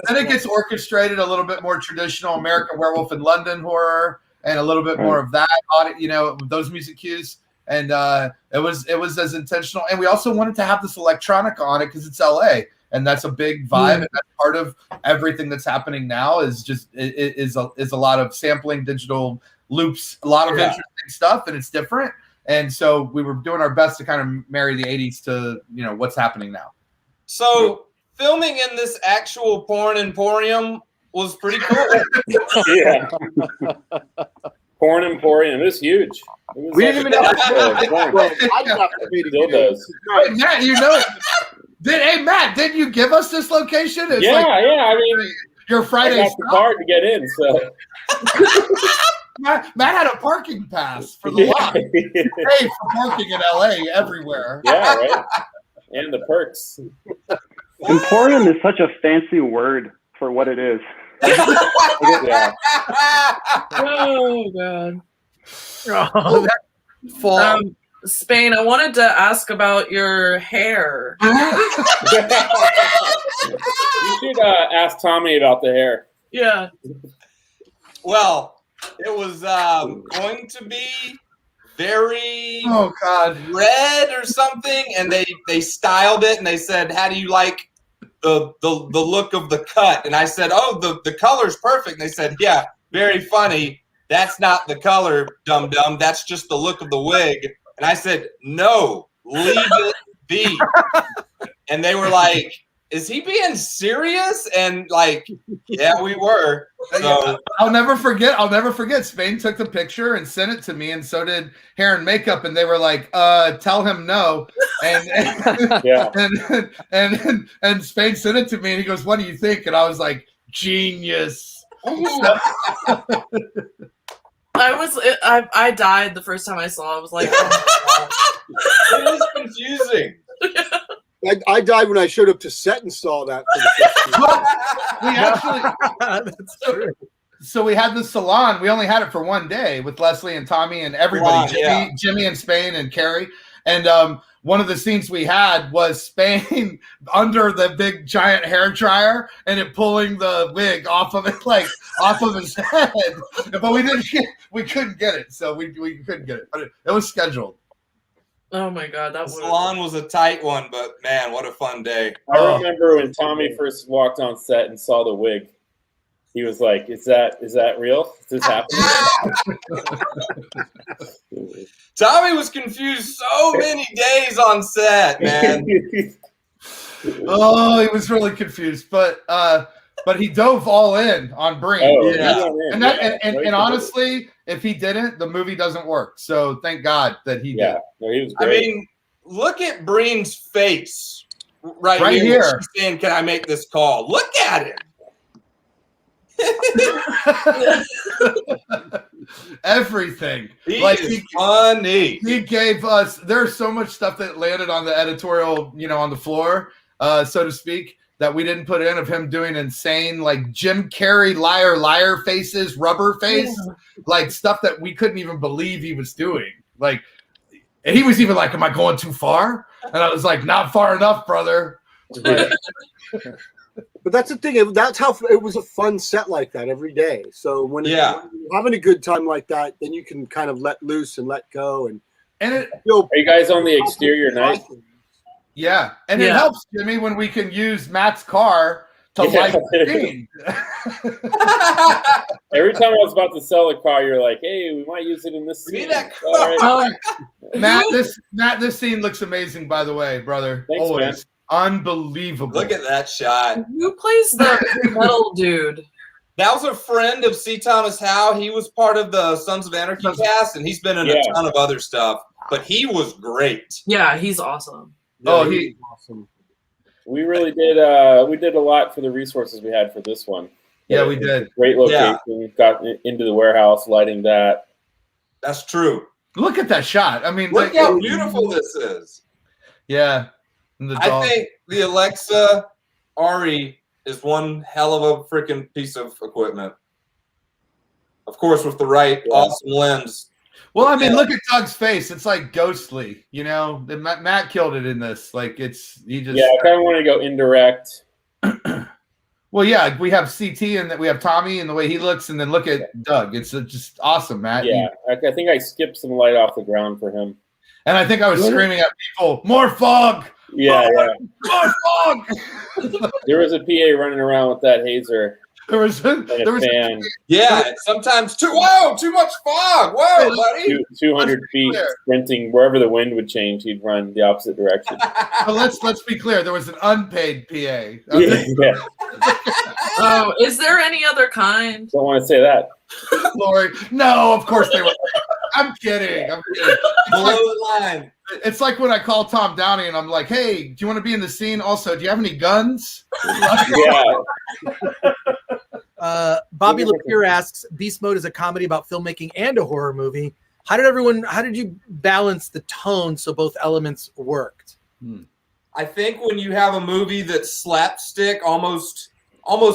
then it gets orchestrated a little bit more traditional American Werewolf in London horror, and a little bit more of that, those music cues. And it was as intentional, and we also wanted to have this electronica on it because it's LA. And that's a big vibe, and that's part of everything that's happening now. Is just is a lot of sampling, digital loops, a lot of interesting stuff, and it's different. And so we were doing our best to kind of marry the '80s to what's happening now. So filming in this actual porn emporium was pretty cool. Yeah, porn emporium is huge. We didn't even have Wait, Matt, Hey, Matt, didn't you give us this location? It's I mean, your Friday. I got the card to get in, so. Matt had a parking pass for the lot. Hey, for parking in LA everywhere. Yeah, right. And the perks. Emporium is such a fancy word for what it is. Oh God. Oh, that's fall. Spain, I wanted to ask about your hair. You should ask Tommy about the hair. Yeah. Well, it was going to be very Oh God, red or something, and they styled it and they said, "How do you like the look of the cut?" And I said, "Oh, the color's perfect." And they said, "Yeah, very funny. That's not the color, dum dum. That's just the look of the wig." And I said, "No, leave it be." And they were like, "Is he being serious?" And like, yeah, we were. So I'll never forget. Spain took the picture and sent it to me, and so did hair and makeup. And they were like, "Tell him no." And Yeah. and Spain sent it to me, and he goes, "What do you think?" And I was like, "Genius." I died the first time I saw it. I was like, oh it is confusing. I died when I showed up to set and saw that. For the first time. We actually, That's true. so we had the salon. We only had it for one day with Leslie and Tommy and everybody, Jimmy and Spain and Carrie. And one of the scenes we had was Spain under the big giant hair dryer and it pulling the wig off of it, like off of his head. But we couldn't get it, so we couldn't get it. But it was scheduled. oh my god, that The was salon was a tight one, but man, what a fun day. I remember when Tommy first walked on set and saw the wig. He was like, "Is that real? Is this happening?" Tommy was confused so many days on set, man. Oh, he was really confused, but he dove all in on Breen. Oh, Yeah. yeah. And honestly, if he didn't, the movie doesn't work. So thank God that he Yeah, did. no, he was I great. mean, look at Breen's face right Right here. here. She's saying, "Can I make this call?" Look at him. Everything. He Like is funny. he gave us. There's so much stuff that landed on the editorial, on the floor, so to speak, that we didn't put in, of him doing insane, like Jim Carrey liar faces, rubber face, like stuff that we couldn't even believe he was doing. Like, and he was even like, "Am I going too far?" And I was like, "Not far enough, brother." But that's the thing. That's how it was a fun set like that every day. So when you're having a good time like that, then you can kind of let loose and let go and it, feel. Are you guys on the exterior night? yeah, and it Yeah. helps, Jimmy, when we can use Matt's car to light the scene. Every time I was about to sell a car, you're like, "Hey, we might use it in this Give me scene." that All right. Matt, this scene looks amazing, by the way, brother. Thanks, Always man. unbelievable. Look at that shot. who plays the metal dude? That was a friend of C. Thomas Howe. He was part of the Sons of Anarchy cast, and he's been in a ton of other stuff. But he was great. Yeah, he's awesome. He awesome. We really did. We did a lot for the resources we had for this one. Yeah, we did. Great location. Got into the warehouse, lighting that. That's true. Look at that shot. I mean, Look how beautiful this is. Yeah. And the I dog. think the Alexa Ari is one hell of a freaking piece of equipment. Of course, with the right awesome lens. Well, I mean, look at Doug's face. It's like ghostly, Matt killed it in this. Like he just. Yeah, I kind of want to go indirect. Well, yeah, we have CT and that we have Tommy and the way he looks, and then look at Doug. It's just awesome, Matt. Yeah, I think I skipped some light off the ground for him. And I think I was screaming at people, "More fog! Yeah, More fog!" There was a PA running around with that hazer There was and a fan. Yeah, sometimes too much fog. Whoa, buddy. 200 feet sprinting wherever the wind would change. He'd run the opposite direction. But let's be clear. There was an unpaid PA. Yeah. Oh, is there any other kind? Don't want to say that. Lorry. No, of course they were. I'm kidding. Below the line. It's like when I call Tom Downey and I'm like, "Hey, do you want to be in the scene? Also, do you have any guns?" Yeah. Bobby Lapierre asks, Beast Mode is a comedy about filmmaking and a horror movie. How did you balance the tone so both elements worked? I think when you have a movie that's slapstick, almost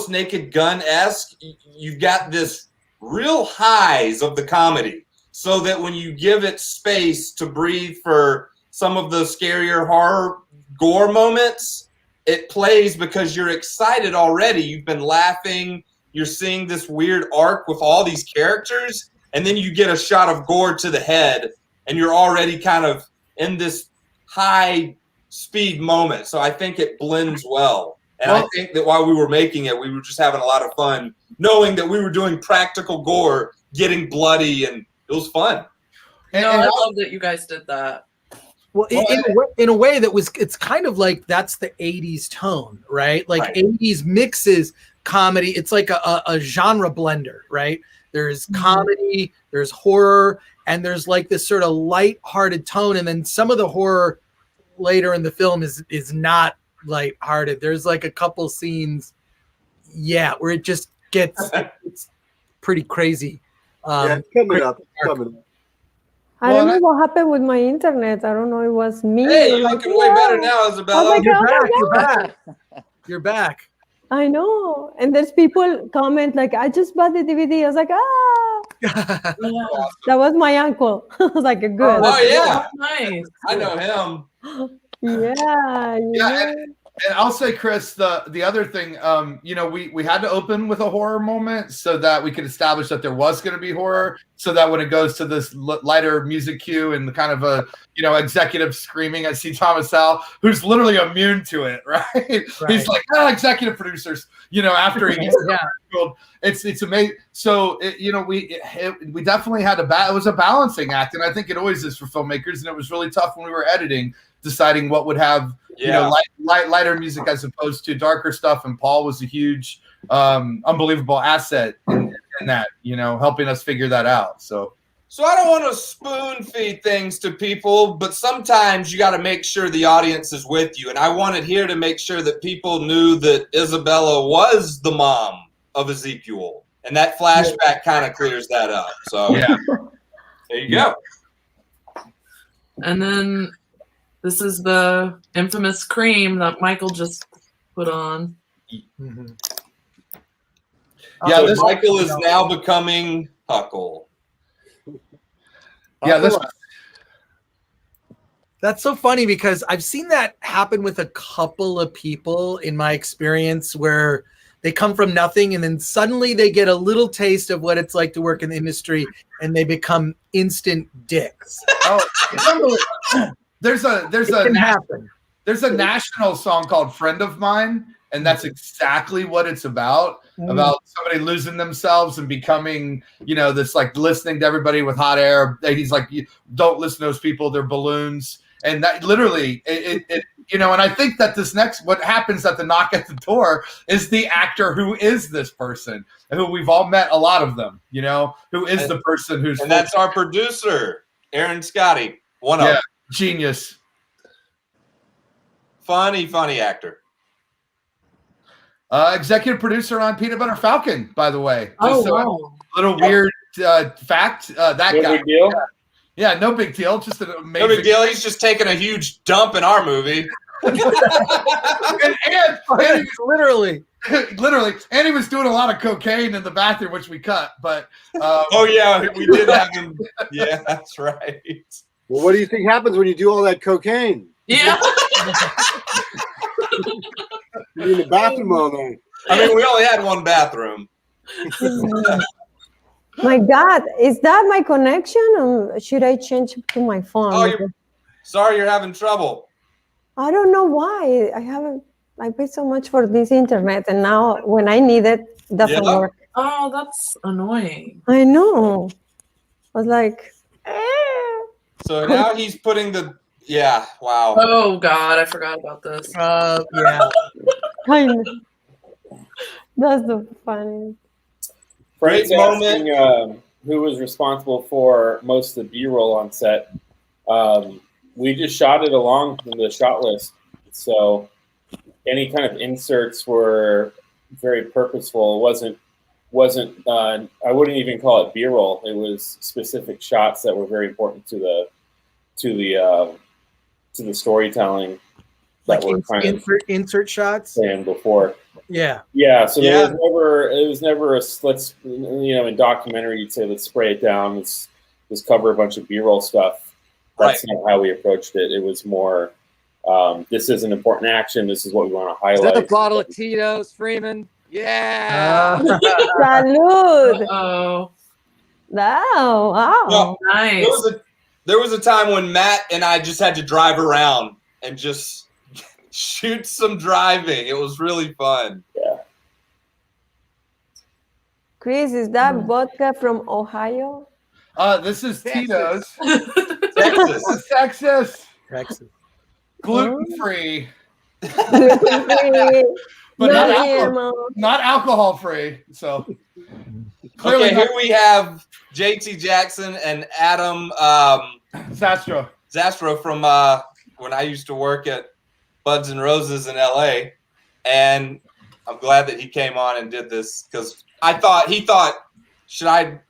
Naked Gun-esque, you've got this real highs of the comedy, so that when you give it space to breathe for some of the scarier horror gore moments, it plays because you're excited already. You've been laughing. You're seeing this weird arc with all these characters, and then you get a shot of gore to the head, and you're already kind of in this high speed moment. So I think it blends well. And I think that while we were making it, we were just having a lot of fun, knowing that we were doing practical gore, getting bloody, and it was fun. I love that you guys did that. Well, in a way that was, it's kind of like that's the 80s tone, right? Like 80s mixes comedy. It's like a genre blender, right? There's comedy, there's horror, and there's like this sort of light-hearted tone. And then some of the horror later in the film is not light-hearted. There's like a couple scenes, where it just gets it's pretty crazy. Coming up. I don't know what happened with my internet. I don't know. It was me. Hey, you're looking way better now, Isabella. Oh my God, you're back. You're back. I know. And there's people comment like, I just bought the DVD. I was like, that was my uncle. I was like, good. Oh yeah. Nice. I know him. Yeah. And I'll say, Chris, the other thing, we had to open with a horror moment so that we could establish that there was going to be horror, so that when it goes to this lighter music cue and the kind of a executive screaming at C. Thomas Howell, who's literally immune to it, right? He's like, executive producers, after he gets it's amazing. So we definitely had it was a balancing act, and I think it always is for filmmakers, and it was really tough when we were editing, deciding what would have lighter music as opposed to darker stuff. And Paul was a huge, unbelievable asset in that, helping us figure that out. So I don't want to spoon feed things to people, but sometimes you got to make sure the audience is with you. And I wanted here to make sure that people knew that Isabella was the mom of Ezekiel, and that flashback kind of clears that up. So there you go. And then this is the infamous cream that Michael just put on. Mm-hmm. Yeah, so Michael is now becoming Huckle. Yeah, that's so funny because I've seen that happen with a couple of people in my experience where they come from nothing and then suddenly they get a little taste of what it's like to work in the industry and they become instant dicks. There's a national song called "Friend of Mine," and that's exactly what it's about somebody losing themselves and becoming, this like listening to everybody with hot air. He's like, don't listen to those people, they're balloons. And that literally, and I think that what happens at the knock at the door is the actor who is this person, who we've all met, a lot of them, who is the person who's. And that's our producer, Aaron Scotty, one of them. Genius. Funny actor. Executive producer on Peanut Butter Falcon, by the way. Wow. Little weird fact. That no guy. Big deal. Yeah, no big deal. Just an amazing. No big deal. He's just taking a huge dump in our movie. and literally, and he was doing a lot of cocaine in the bathroom, which we cut. But we did have him. Yeah, that's right. Well, what do you think happens when you do all that cocaine? Yeah. You're in the bathroom all night. I mean, we only had one bathroom. My God, is that my connection, or should I change to my phone? Oh, sorry you're having trouble. I don't know why. I paid so much for this internet, and now when I need it, it doesn't work. Oh, that's annoying. I know. I was like, So now he's putting wow. Oh God, I forgot about this. Yeah. I know. That's the funniest. Frank's asking who was responsible for most of the B-roll on set. We just shot it along from the shot list, so any kind of inserts were very purposeful. It wasn't. I wouldn't even call it B-roll. It was specific shots that were very important to the storytelling that were kind of insert shots planned before. Yeah. So there was never a let's in documentary you'd say let's spray it down, let's cover a bunch of B-roll stuff. That's not how we approached it. It was more this is an important action. This is what we want to highlight. Is that a bottle of Tito's, Freeman? Yeah. Salud. Oh. Wow. No, Nice. There was a time when Matt and I just had to drive around and just shoot some driving. It was really fun. Yeah. Chris, is that vodka from Ohio? This is Tito's. Texas. Texas. Texas. Gluten-free. Gluten-free. But No not, GMO. not alcohol-free. So clearly Okay, here we have JT Jackson and Adam Zastro from when I used to work at Buds and Roses in LA. And I'm glad that he came on and did this because he thought, should I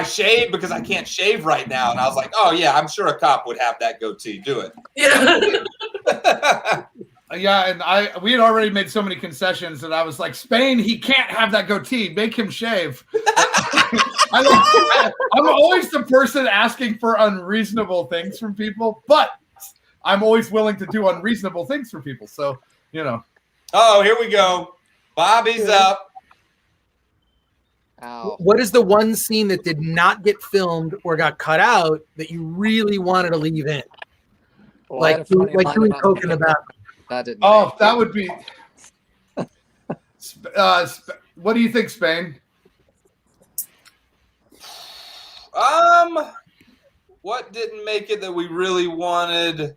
shave because I can't shave right now? And I was like, oh yeah, I'm sure a cop would have that goatee. Do it. Yeah. Yeah, and we had already made so many concessions that I was like, Spain, he can't have that goatee. Make him shave. I'm always the person asking for unreasonable things from people, but I'm always willing to do unreasonable things for people. So, you know. Oh, here we go. Bobby's up. Ow. What is the one scene that did not get filmed or got cut out that you really wanted to leave in? Well, I had Like a funny doing moment coke in the bathroom. That didn't. Oh, that would be. What do you think, Spain? What didn't make it that we really wanted?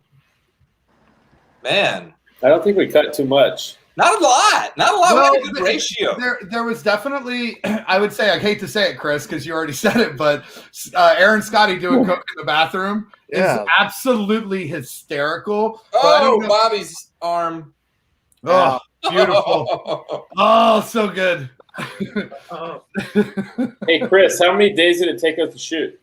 Man, I don't think we cut too much. not a lot. Not a lot. Well, We had a good ratio. There was definitely, I would say, I hate to say it, Chris, because you already said it, but Aaron Scotty doing coke in the bathroom is absolutely hysterical. Oh, Bobby's arm. Oh, beautiful. Oh, so good. Hey, Chris, how many days did it take us to shoot?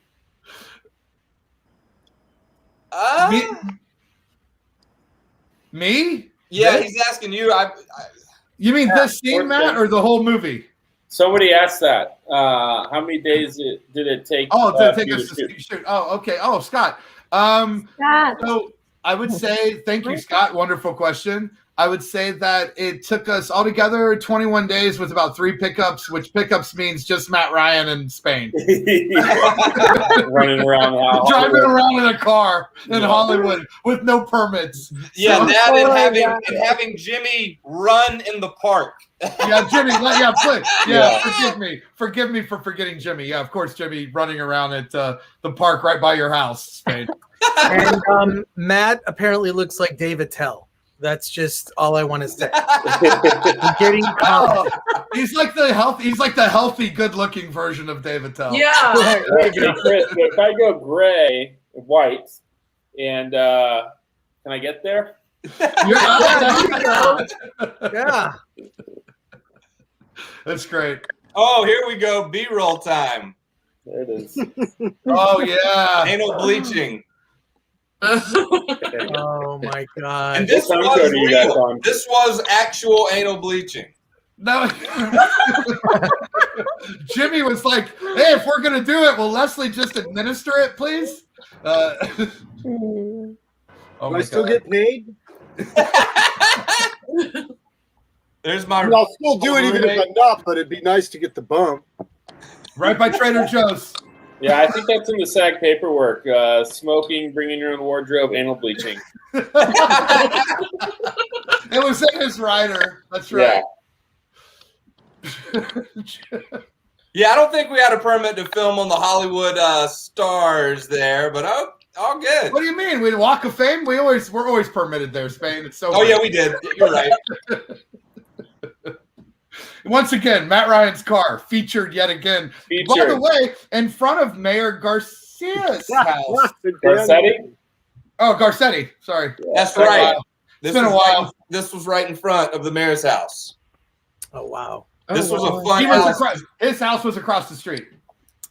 Me? Yeah, This? he's asking you. You mean this scene, Matt, or the whole movie? Somebody asked that. How many days did it take? Oh, did it take you us to to shoot? Oh, okay. Oh, Scott. Scott. So I would say, thank you, Scott. Wonderful question. I would say that it took us altogether 21 days with about 3 pickups, which pickups means just Matt Ryan and Spain. Running around Driving around in a car in Hollywood with no permits. Yeah, So- that and having Jimmy run in the park. Yeah, Jimmy. Yeah, please. Yeah. Forgive me for forgetting Jimmy. Yeah, of course, Jimmy running around at the park right by your house, Spain. And Matt apparently looks like David Tell. That's just all I want to say. Getting Oh, he's like the healthy, good-looking version of David Tell. Yeah. Hey, Chris, if I go gray, white, and can I get there? Yeah. That's great. Oh, here we go. B-roll time. There it is. Oh yeah. Anal bleaching. Oh my god. And this What time was code are you guys real. on? This was actual anal bleaching. No. Jimmy was like, "Hey, if we're gonna do it, will Leslie just administer it, please?" Oh Do I my still God. get paid? There's my. I mean, I'll still do it even if I'm not, but it'd be nice to get the bump. Right by Trader Joe's. Yeah, I think that's in the SAG paperwork. Smoking, bringing your own wardrobe, anal bleaching. It was in his rider. That's right. Yeah, I don't think we had a permit to film on the Hollywood Stars there, but all good. What do you mean? We Walk of Fame? We're always permitted there, Spain. It's so. Oh yeah, we did. You're right. Once again, Matt Ryan's car featured yet again. Featured. By the way, in front of Mayor Garcia's house. Garcetti? Oh, Garcetti. Sorry. That's right. It's been a while. This was right in front of the mayor's house. Oh wow. This was a wow. fun He was house. his house was across the street.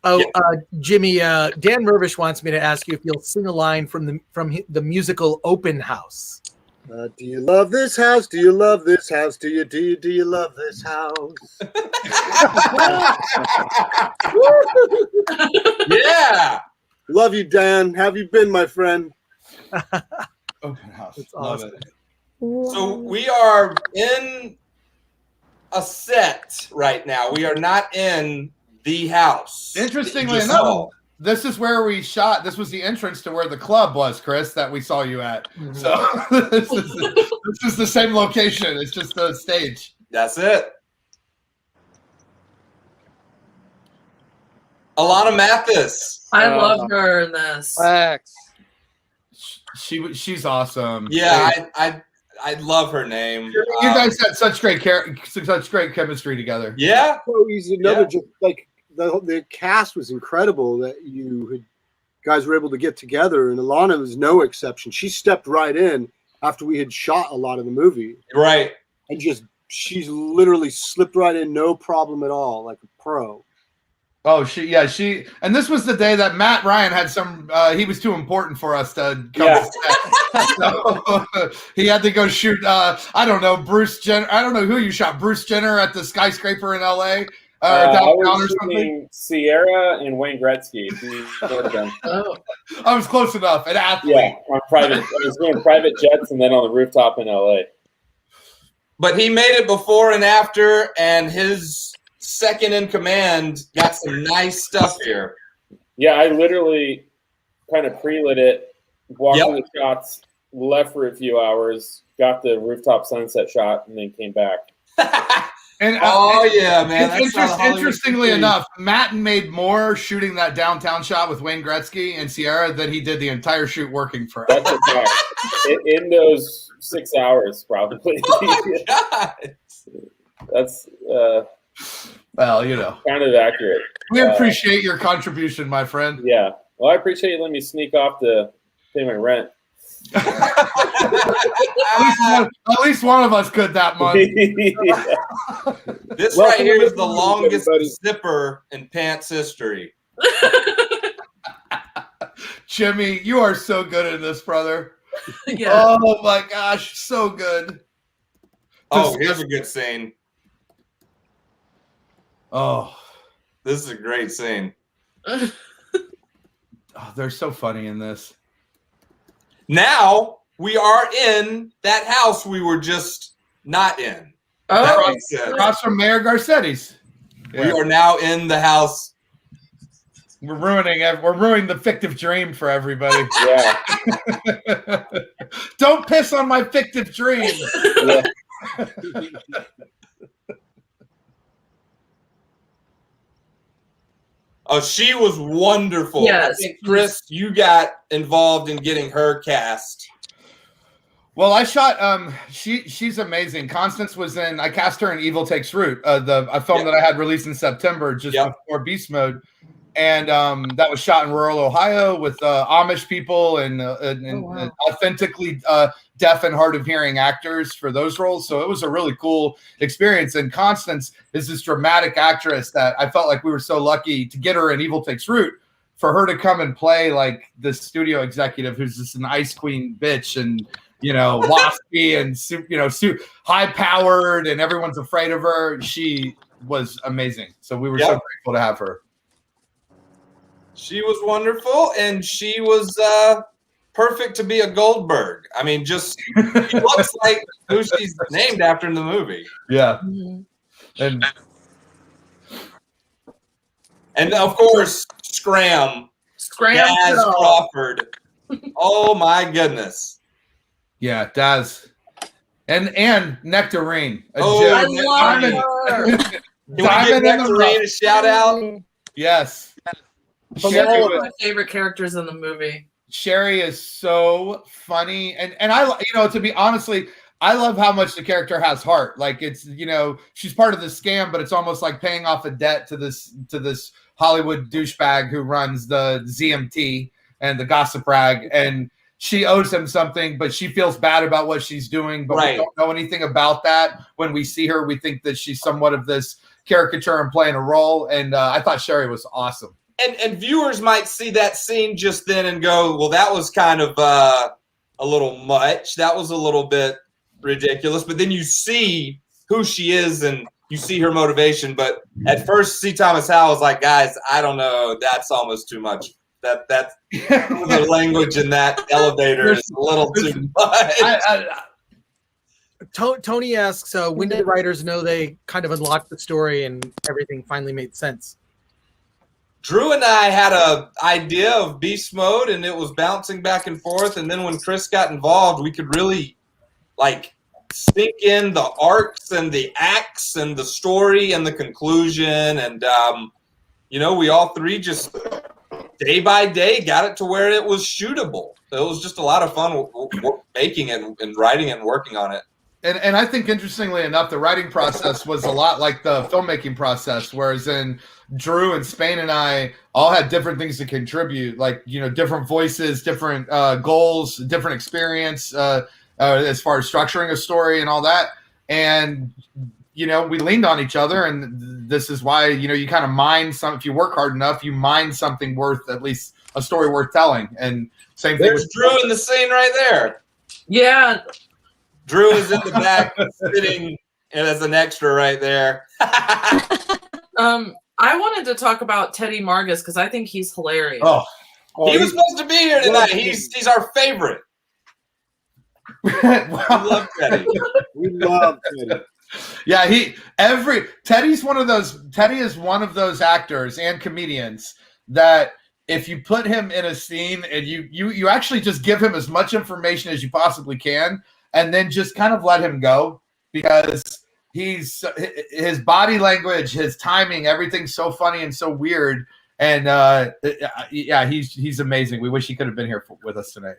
Oh, Yeah. Jimmy, Dan Mervish wants me to ask you if you'll sing a line from the musical Open House. Do you love this house? Do you love this house? Do you love this house? Yeah. Love you, Dan. Have you been, my friend? Open house. That's Love awesome. it. So we are in a set right now. We are not in the house. Interestingly Just enough, saw. this is where we shot. This was the entrance to where the club was, Chris, that we saw you at. Mhm. So this is the same location. It's just the stage. That's it. Alana Mathis. I love her in this. Facts. She's awesome. Yeah, I love her name. You guys had such great chemistry together. Yeah. So he's another just like the cast was incredible that guys were able to get together, and Alana was no exception. She stepped right in after we had shot a lot of the movie. Right. And she's literally slipped right in, no problem at all, like a pro. Oh, she, and this was the day that Matt Ryan had he was too important for us to come to set. So, he had to go shoot, I don't know, Bruce Jenner. I don't know who you shot, Bruce Jenner at the skyscraper in LA I downtown was or something. shooting Sierra and Wayne Gretzky. Oh. I was close enough. An athlete. Yeah, on private. I was doing private jets and then on the rooftop in LA. But he made it before and after, and his second in command got some nice stuff here. Yeah, I literally kind of pre-lit it, walked through the shots, left for a few hours, got the rooftop sunset shot, and then came back. And, yeah, man. Interestingly enough, Matt made more shooting that downtown shot with Wayne Gretzky and Sierra than he did the entire shoot working for us. That's a fact. In those 6 hours, probably. Oh my God. That's well, you know, kind of accurate. We appreciate your contribution, my friend. Yeah. Well, I appreciate you letting me sneak off to pay my rent. At least one of us could that month. This right here is the longest zipper in pants history. Jimmy, you are so good in this, brother. Yeah. Oh my gosh, so good. Oh, here's a good scene. Oh, this is a great scene. Oh, they're so funny in this. Now we are in that house we were just not in. Oh, across from Mayor Garcetti's. We are now in the house. We're ruining the fictive dream for everybody. Yeah. Don't piss on my fictive dream. Yeah. Oh, she was wonderful. Yes. I think, Chris, you got involved in getting her cast. Well, I shot. She's amazing. Constance was in. I cast her in Evil Takes Root, a film that I had released in September, just before Beast Mode, and that was shot in rural Ohio with Amish people and authentically deaf and hard of hearing actors for those roles. So it was a really cool experience. And Constance is this dramatic actress that I felt like we were so lucky to get her in Evil Takes Root, for her to come and play like this studio executive who's just an ice queen bitch and, you know, waspy and, you know, high powered and everyone's afraid of her. She was amazing. So we were so grateful to have her. She was wonderful, and she was perfect to be a Goldberg. I mean, just she looks like who she's named after in the movie. Yeah. Mm-hmm. And of course, Scram Daz Crawford. Oh my goodness. Yeah, Daz. And Nectarine. I love her. Can we give Nectarine a shout out? Yes. She's one of my favorite characters in the movie. Sherry is so funny, and I, you know, to be honestly, I love how much the character has heart. Like, it's, you know, she's part of the scam, but it's almost like paying off a debt to this Hollywood douchebag who runs the ZMT and the gossip rag, and she owes him something, but she feels bad about what she's doing, but we don't know anything about that. When we see her, we think that she's somewhat of this caricature and playing a role, and I thought Sherry was awesome. And viewers might see that scene just then and go, well, that was kind of a little much. That was a little bit ridiculous. But then you see who she is and you see her motivation. But at first, C. Thomas Howell was like, guys, I don't know. That's almost too much. That the language in that elevator is a little too much. Tony asks, when did writers know they kind of unlocked the story and everything finally made sense? Drew and I had a idea of beast mode, and it was bouncing back and forth. And then when Chris got involved, we could really like sink in the arcs and the acts and the story and the conclusion. And we all three just day by day got it to where it was shootable. So it was just a lot of fun making it and writing and working on it. And I think, interestingly enough, the writing process was a lot like the filmmaking process, whereas in Drew and Spain and I all had different things to contribute, like, different voices, different goals, different experience as far as structuring a story and all that. And, we leaned on each other, and this is why, you kind of mine some, if you work hard enough, you mine something worth, at least a story worth telling. And same thing There's with Drew in the scene right there. Yeah. Drew is in the back sitting as an extra right there. I wanted to talk about Teddy Margus because I think he's hilarious. He was supposed to be here tonight. He's our favorite. We love Teddy. We love Teddy. Yeah, Teddy is one of those actors and comedians that if you put him in a scene and you actually just give him as much information as you possibly can, and then just kind of let him go, because his body language, his timing, everything's so funny and so weird. And he's amazing. We wish he could have been here with us tonight.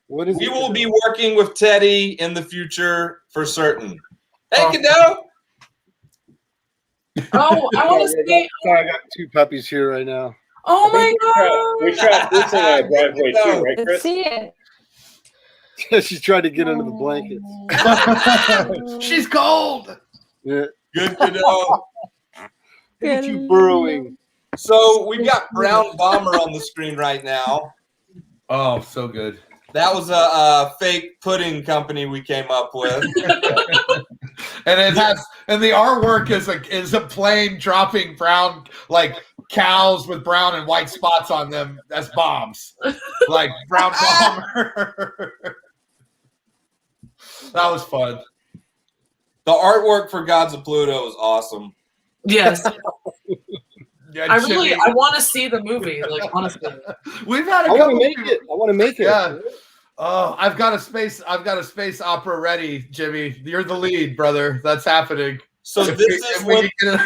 We will be working with Teddy in the future for certain. Hey, Kado! Oh, I want to see. Sorry, I got two puppies here right now. Oh my god! We shot this in our driveway too, right, Chris? See it. She's trying to get under the blankets. She's cold. Yeah. Good to know. Look at you burrowing. So we've got Brown Bomber on the screen right now. Oh, so good. That was a fake pudding company we came up with. And the artwork is a plane dropping brown, like cows with brown and white spots on them as bombs. Like Brown Bomber. That was fun. The artwork for Gods of Pluto is awesome. Yes. Yeah, I want to see the movie. Like, honestly, we've had I want to make it. Yeah. Oh, I've got a space opera ready, Jimmy. You're the lead, brother. That's happening. So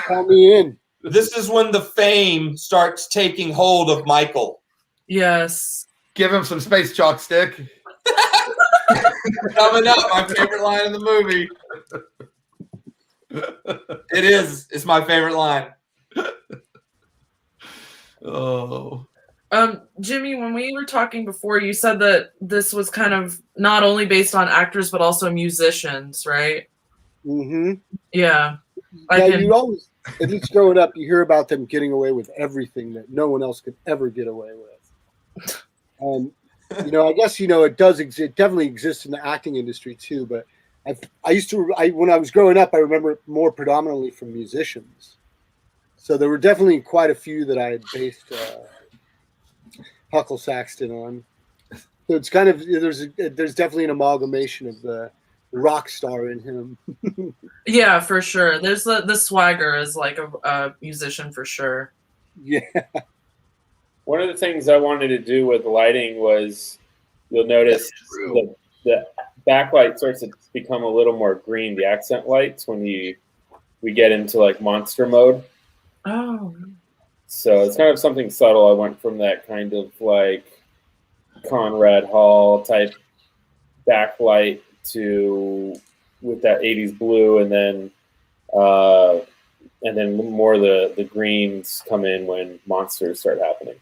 Call me in. This is when the fame starts taking hold of Michael. yes. Give him some space chalk stick. Coming up, my favorite line in the movie. It is. It's my favorite line. Oh. Jimmy, when we were talking before, you said that this was kind of not only based on actors but also musicians, right? Mm-hmm. Yeah. You always, at least growing up, you hear about them getting away with everything that no one else could ever get away with. I guess it does exist. It definitely exists in the acting industry too. But when I was growing up, I remember it more predominantly from musicians. So there were definitely quite a few that I had based Huckle Saxton on. So it's kind of there's definitely an amalgamation of the rock star in him. Yeah, for sure. There's the swagger as like a musician for sure. Yeah. One of the things I wanted to do with lighting was, you'll notice the backlight starts to become a little more green, the accent lights, when we get into like monster mode. Oh. So it's kind of something subtle. I went from that kind of like Conrad Hall type backlight to with that 80s blue, and then more of the greens come in when monsters start happening.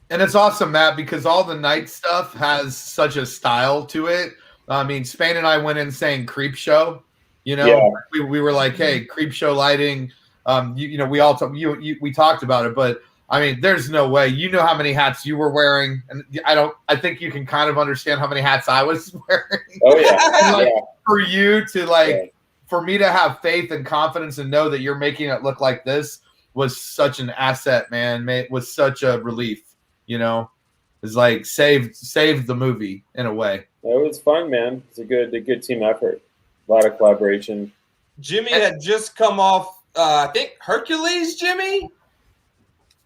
And it's awesome, Matt, because all the night stuff has such a style to it. I mean, Spain and I went in saying creep show. We were like, hey, creep show lighting. We talked about it, but I mean, there's no way. You know how many hats you were wearing, and I think you can kind of understand how many hats I was wearing. Oh yeah. For you to for me to have faith and confidence and know that you're making it look like this was such an asset, man. It was such a relief. It's like saved the movie in a way. It was fun, man. It's a good team effort. A lot of collaboration. Jimmy had just come off, I think Hercules, Jimmy?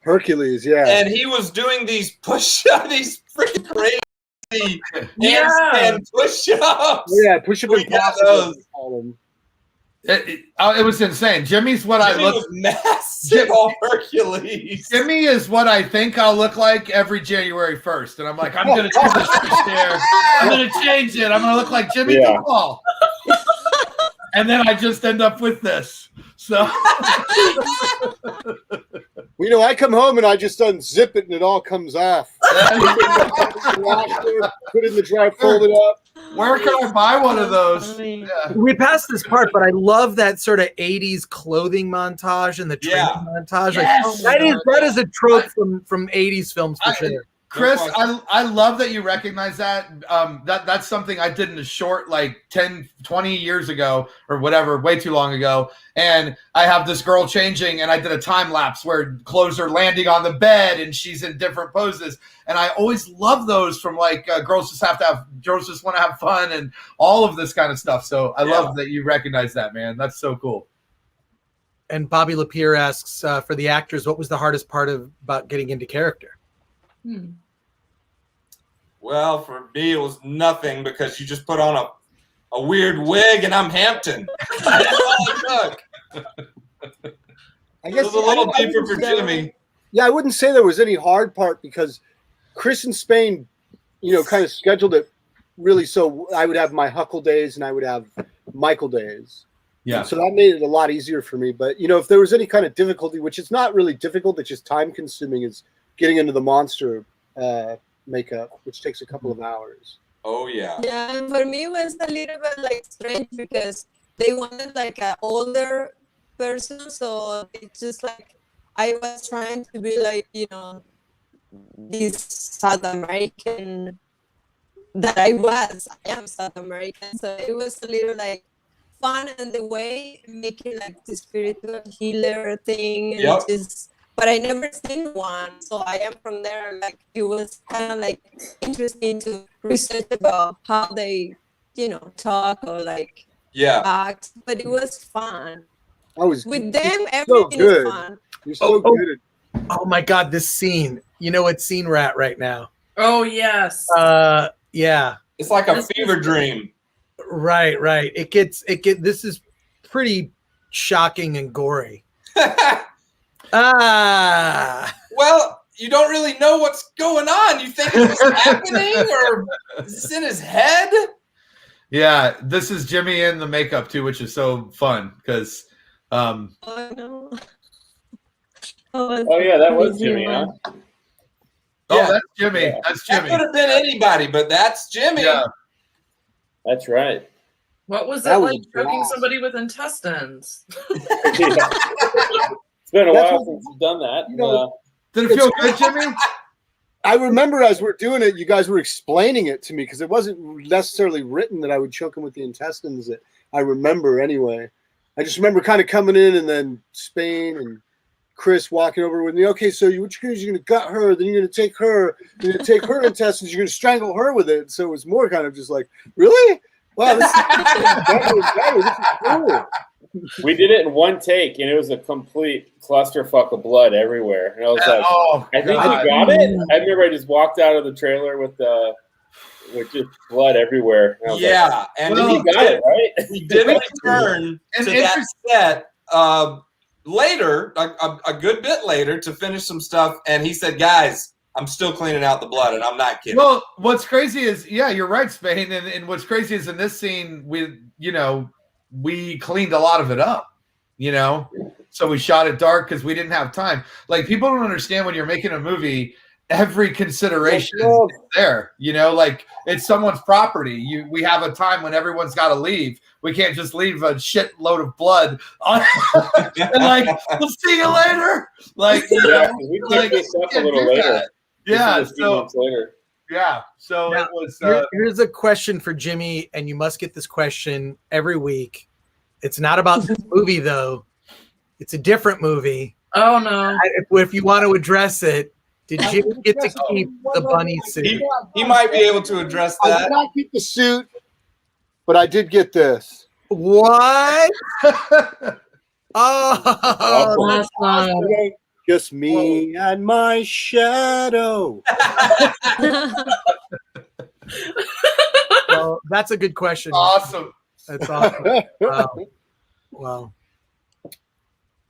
Hercules, yeah. And he was doing these these freaking crazy handstand push-ups. Yeah, push-up impossible. It was insane. Jimmy's what Jimmy I look was massive on Hercules. Jimmy is what I think I'll look like every January 1st. And I'm like, I'm going to do this this year. I'm going to change it. I'm going to look like Jimmy Duval. And then I just end up with this. So, you know, I come home and I just unzip it and it all comes off. Put it in the dry, fold it up. Where can I buy one of those? Yeah. We passed this part, but I love that sort of 80s clothing montage and the training montage. Yes. Like, that is a trope from 80s films for sure. Chris, I love that you recognize that. That's something I did in a short, like 10, 20 years ago or whatever, way too long ago. And I have this girl changing, and I did a time lapse where clothes are landing on the bed and she's in different poses. And I always love those from like girls just want to have fun and all of this kind of stuff. So I love that you recognize that, man. That's so cool. And Bobby Lapierre asks for the actors, what was the hardest part about getting into character? Well, for me, it was nothing because you just put on a weird wig and I'm Hampton. That's all it took. I guess it was a little deeper for Jimmy. Yeah, I wouldn't say there was any hard part because Chris in Spain, you know, kind of scheduled it really so I would have my Huckle days and I would have Michael days. Yeah. So that made it a lot easier for me. But, you know, if there was any kind of difficulty, which is not really difficult, it's just time consuming, is getting into the monster makeup, which takes a couple of hours. Oh, yeah. Yeah, and for me it was a little bit like strange because they wanted like an older person, so it's just like I was trying to be like, you know, this South American that I am South American, so it was a little like fun in the way, making like the spiritual healer thing, and just. But I never seen one, so I am from there. Like it was kind of like interesting to research about how they, you know, talk or like act. But it was fun. With them, everything is fun. You're so good. Oh my God, this scene! You know what scene we're at right now? Oh yes. Yeah. It's like a fever dream. Right. This is pretty shocking and gory. Well, you don't really know what's going on. You think it's happening or is this in his head? Yeah, this is Jimmy in the makeup too, which is so fun because Oh no. Oh yeah, that was Jimmy, huh? Oh, that's Jimmy. Yeah. That's Jimmy. That could have been anybody, but that's Jimmy. Yeah. That's right. What was it like choking somebody with intestines? It's been a while since you've done that. You know, did it feel good, Jimmy? I remember as we're doing it, you guys were explaining it to me because it wasn't necessarily written that I would choke him with the intestines. That I remember anyway. I just remember kind of coming in and then Spain and Chris walking over with me. Okay, so you're going to gut her, then you're going to take her, you're going to take her intestines, you're going to strangle her with it. So it was more kind of just like, really? Wow, this is cool. We did it in one take, and it was a complete clusterfuck of blood everywhere. And I was like, I think you got it. I remember I just walked out of the trailer with just blood everywhere. And and he got it, right? We did return to that set later, a good bit later, to finish some stuff. And he said, guys, I'm still cleaning out the blood, and I'm not kidding. Well, what's crazy is, you're right, Spain. And what's crazy is in this scene, we cleaned a lot of it up, so we shot it dark because we didn't have time. Like, people don't understand when you're making a movie, every consideration is there, like it's someone's property. We have a time when everyone's got to leave. We can't just leave a shit load of blood on and like, we'll see you later. Like, we picked this up a little later. So it was. Here's a question for Jimmy, and you must get this question every week. It's not about this movie, though. It's a different movie. Oh no! If you want to address it, did Jimmy get to keep the bunny suit? He might be able to address that. I did not get the suit, but I did get this. What? Oh, that's fine. Just me and my shadow. Well, that's a good question. Awesome. That's awesome. Wow. Wow.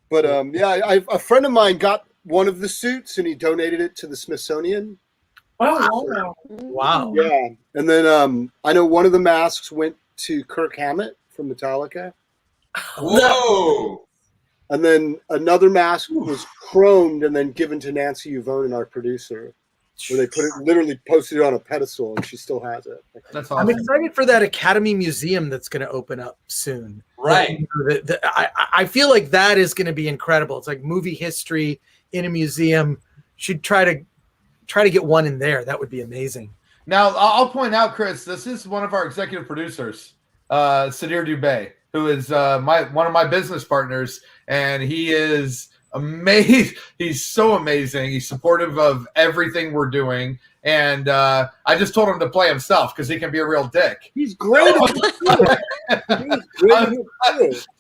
But a friend of mine got one of the suits and he donated it to the Smithsonian. Oh, wow. Wow. Yeah, and then I know one of the masks went to Kirk Hammett from Metallica. Whoa! And then another mask was chromed and then given to Nancy Uvonen, our producer, where they literally posted it on a pedestal, and she still has it. That's I'm awesome. excited for that Academy Museum that's going to open up soon. Right. I feel like that is going to be incredible. It's like movie history in a museum. Should try to get one in there. That would be amazing. Now, I'll point out, Chris, this is one of our executive producers, Sadir Dubey, who is one of my business partners, and he is amazing. He's so amazing. He's supportive of everything we're doing, and I just told him to play himself because he can be a real dick. He's great.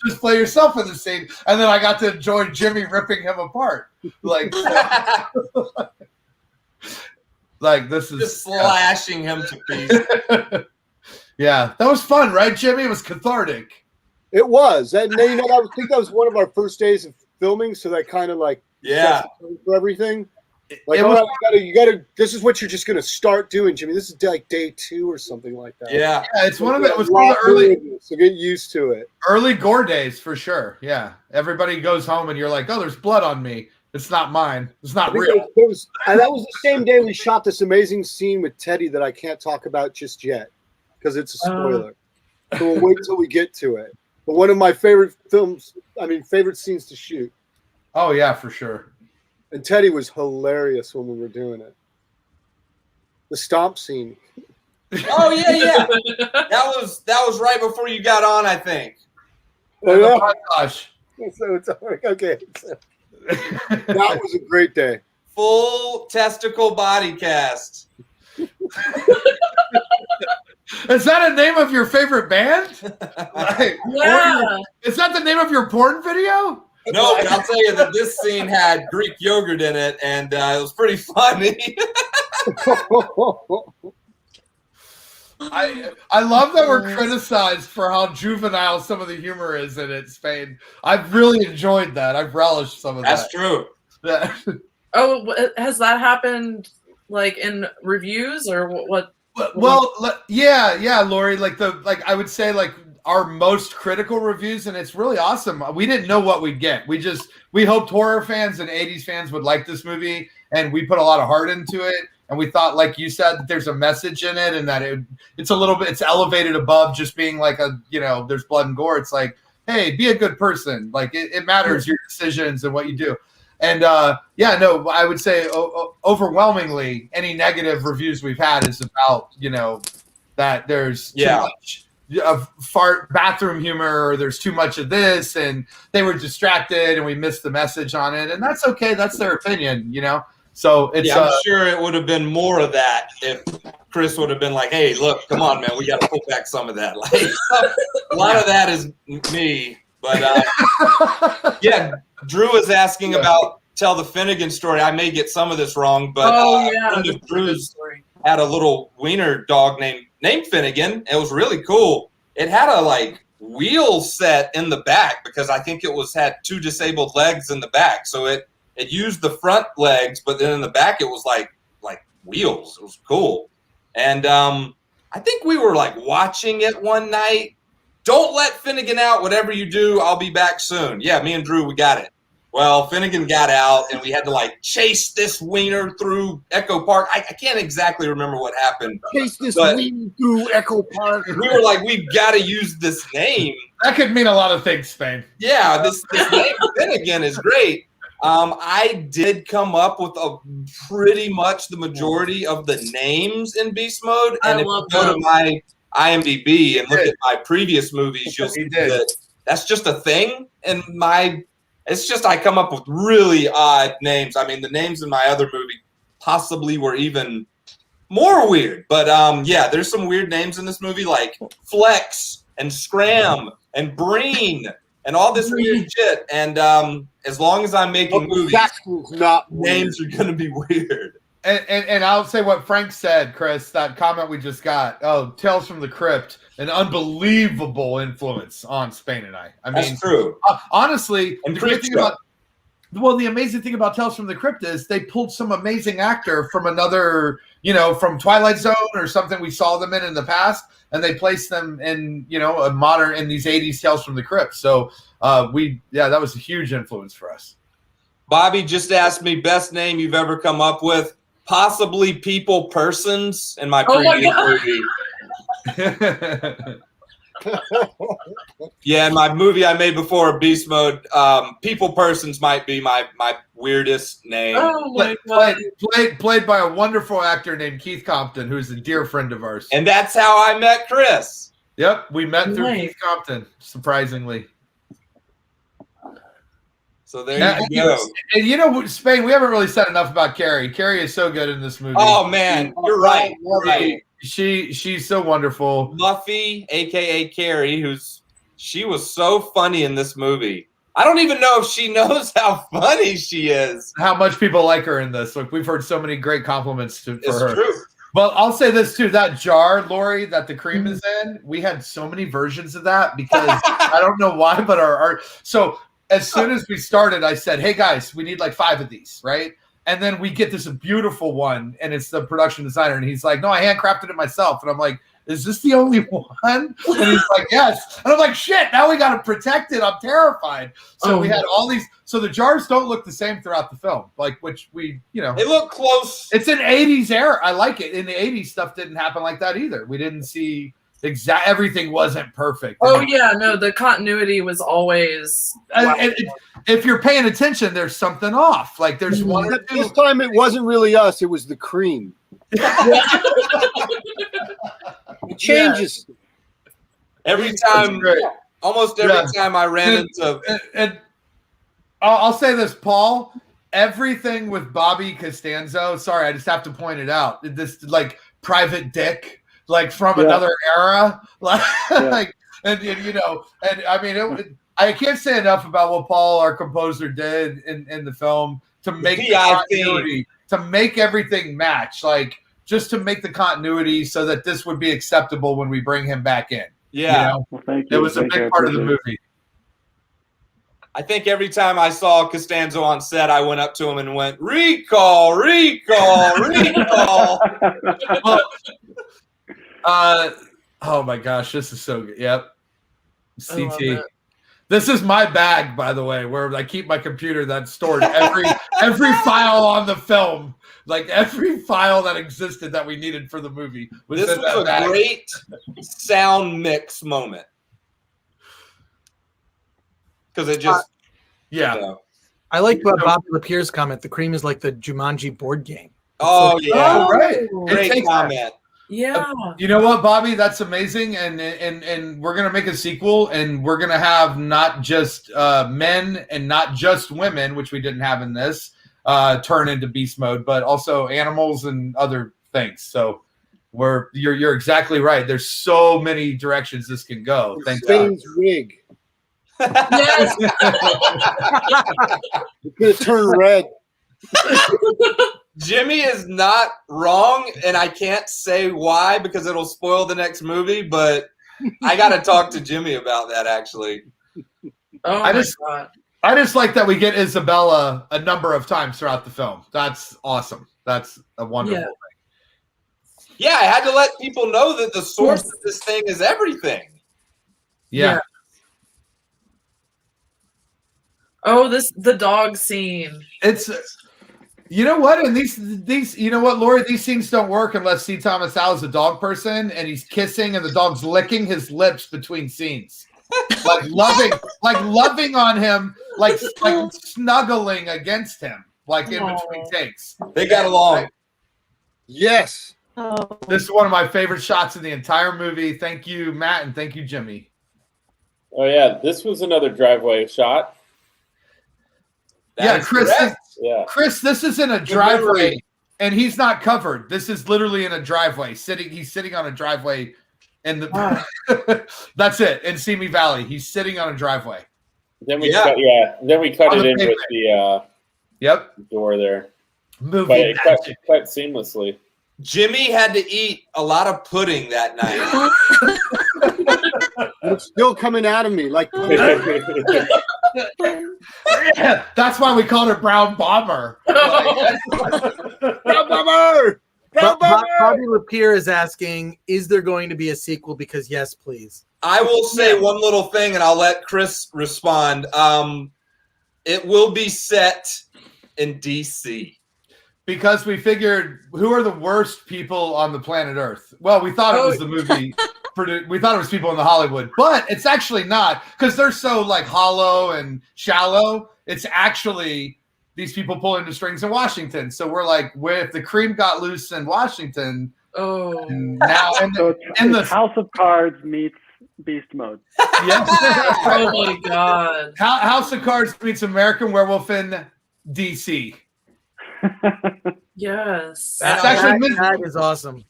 Just play yourself in the scene, and then I got to enjoy Jimmy ripping him apart. Like this is Just slashing him to pieces. Yeah, that was fun, right, Jimmy? It was cathartic. It was. And you know, I think that was one of our first days of filming, so that kind of like for everything. Like, all right, you gotta. This is what you're just gonna start doing, Jimmy. This is like day 2 or something like that. Yeah, it's one of the early. So get used to it. Early gore days for sure. Yeah, everybody goes home and you're like, oh, there's blood on me. It's not mine. It's not real. That was the same day we shot this amazing scene with Teddy that I can't talk about just yet because it's a spoiler. So we'll wait till we get to it. But one of my favorite favorite scenes to shoot. Oh yeah, for sure. And Teddy was hilarious when we were doing it. The stomp scene. Oh yeah. That was right before you got on, I think. Oh, yeah. Oh, gosh. So it's okay. That was a great day. Full testicle body cast. Is that a name of your favorite band? Yeah. Is that the name of your porn video? No, but I'll tell you that this scene had Greek yogurt in it, and it was pretty funny. I love that we're criticized for how juvenile some of the humor is in it, Spain. I've really enjoyed that. I've relished some of that. That's true. Oh, has that happened like in reviews or what? Well, yeah, Lori. I would say our most critical reviews, and it's really awesome. We didn't know what we'd get. We hoped horror fans and 80s fans would like this movie, and we put a lot of heart into it. And we thought, like you said, that there's a message in it, and that it's elevated above just being like there's blood and gore. It's like, hey, be a good person. Like it matters your decisions and what you do. And I would say overwhelmingly any negative reviews we've had is about that there's too much of fart bathroom humor, or there's too much of this, and they were distracted and we missed the message on it, and that's okay. That's their opinion, So it's. I'm sure it would have been more of that if Chris would have been like, "Hey, look, come on, man, we got to pull back some of that." Like a lot of that is me, but Drew is asking about tell the Finnegan story. I may get some of this wrong, but Drew's had a little wiener dog named Finnegan. It was really cool. It had a wheel set in the back because I think it had 2 disabled legs in the back, so it used the front legs, but then in the back it was like wheels. It was cool. And I think we were watching it one night. Don't let Finnegan out. Whatever you do, I'll be back soon. Yeah, me and Drew, we got it. Well, Finnegan got out, and we had to chase this wiener through Echo Park. I can't exactly remember what happened. Chase this wiener through Echo Park. We were like, we've got to use this name. That could mean a lot of things, Spain. Yeah, this name Finnegan is great. I did come up with pretty much the majority of the names in Beast Mode. And if you go to my IMDb and look at my previous movies, you'll see that that's just a thing. And it's just I come up with really odd names. I mean, the names in my other movie possibly were even more weird. But there's some weird names in this movie like Flex and Scram and Breen and all this weird shit. And as long as I'm making movies, Jackson's not names are going to be weird. And I'll say what Frank said, Chris, that comment we just got. Oh, Tales from the Crypt, an unbelievable influence on Spain and I. I mean, That's true. Honestly, And the great thing Creepshow. the amazing thing about Tales from the Crypt is they pulled some amazing actor from another, from Twilight Zone or something we saw them in the past, and they placed them in, a modern, in these 80s Tales from the Crypt. So that was a huge influence for us. Bobby just asked me best name you've ever come up with. Possibly People Persons in my previous movie. Yeah, in my movie I made before Beast Mode, People Persons might be my weirdest name. Oh my God. Played by a wonderful actor named Keith Compton, who's a dear friend of ours. And that's how I met Chris. Yep, we met through Nice. Keith Compton, surprisingly. So there you go. And Spain, we haven't really said enough about Carrie. Carrie is so good in this movie. Oh man, you're right. You're right. She's so wonderful. Muffy, aka Carrie, she was so funny in this movie. I don't even know if she knows how funny she is. How much people like her in this. Look, we've heard so many great compliments for It's her. true. But I'll say this too, that jar, Lori, that the cream is in, we had so many versions of that because I don't know why, but our so as soon as we started, I said, hey guys, we need like 5 of these, right? And then we get this beautiful one, and it's the production designer, and he's like, no, I handcrafted it myself. And I'm like, is this the only one? And he's like, yes. And I'm like, shit, now we got to protect it. I'm terrified. So we had all these. So the jars don't look the same throughout the film, which we. They look close. It's an 80s era. I like it. In the 80s, stuff didn't happen like that either. We didn't see everything wasn't perfect. Oh yeah, no, the continuity was always. And if you're paying attention, there's something off. Like there's one or two. This time it wasn't really us; it was the cream. It changes every time. Almost every time I ran into. And I'll say this, Paul. Everything with Bobby Costanzo. Sorry, I just have to point it out. This Private Dick. From another era, and I mean, I can't say enough about what Paul, our composer, did in the film to make the continuity, to make everything match, just to make the continuity so that this would be acceptable when we bring him back in. Yeah, Well, thank you. It was a big part of the movie. I think every time I saw Costanzo on set, I went up to him and went, recall, recall, recall. Oh my gosh, this is so good. Yep. CT. This is my bag, by the way, where I keep my computer that's stored every file on the film. Every file that existed that we needed for the movie was This in that was bag. a great sound mix moment. Because it just I like Bobby Lapierre's comment. The cream is like the Jumanji board game. Oh yeah. Right. Great comment. Yeah. You know what, Bobby? That's amazing. And we're gonna make a sequel, and we're gonna have not just men and not just women, which we didn't have in this, turn into beast mode, but also animals and other things. So you're exactly right. There's so many directions this can go. Thank God. Spain's wig. Yes. It's gonna turn red. Jimmy is not wrong, and I can't say why because it'll spoil the next movie, but I got to talk to Jimmy about that, actually. Oh my God. I just like that we get Isabella a number of times throughout the film. That's awesome. That's a wonderful thing. Yeah, I had to let people know that the source of this thing is everything. Yeah. Oh, the dog scene. It's, you know what? And these, you know what, Lori? These scenes don't work unless C. Thomas Howell is a dog person and he's kissing and the dog's licking his lips between scenes, loving on him, like snuggling against him, in between takes. They got along. Yes. Oh. This is one of my favorite shots in the entire movie. Thank you, Matt, and thank you, Jimmy. Oh yeah, this was another driveway shot. Yeah, Chris. Chris, this is in a driveway, and he's not covered. This is literally in a driveway. He's sitting on a driveway, and that's it. In Simi Valley, he's sitting on a driveway. Then we cut On it the in with pavement. the door there. Movie But it magic. cut seamlessly. Jimmy had to eat a lot of pudding that night. It's still coming out of me like. That's why we called her Brown Bomber. Brown Bomber! Brown Bomber! Bobby Lapierre is asking, is there going to be a sequel? Because yes, please. I will say one little thing, and I'll let Chris respond. It will be set in D.C. Because we figured, who are the worst people on the planet Earth? Well, we thought it was the movie. We thought it was people in the Hollywood, but it's actually not, because they're so like hollow and shallow. It's actually these people pulling the strings in Washington. So we're like, if the cream got loose in Washington, now in the House of Cards meets Beast Mode. Yes. Oh my God. House of Cards meets American Werewolf in DC. Yes. That is awesome.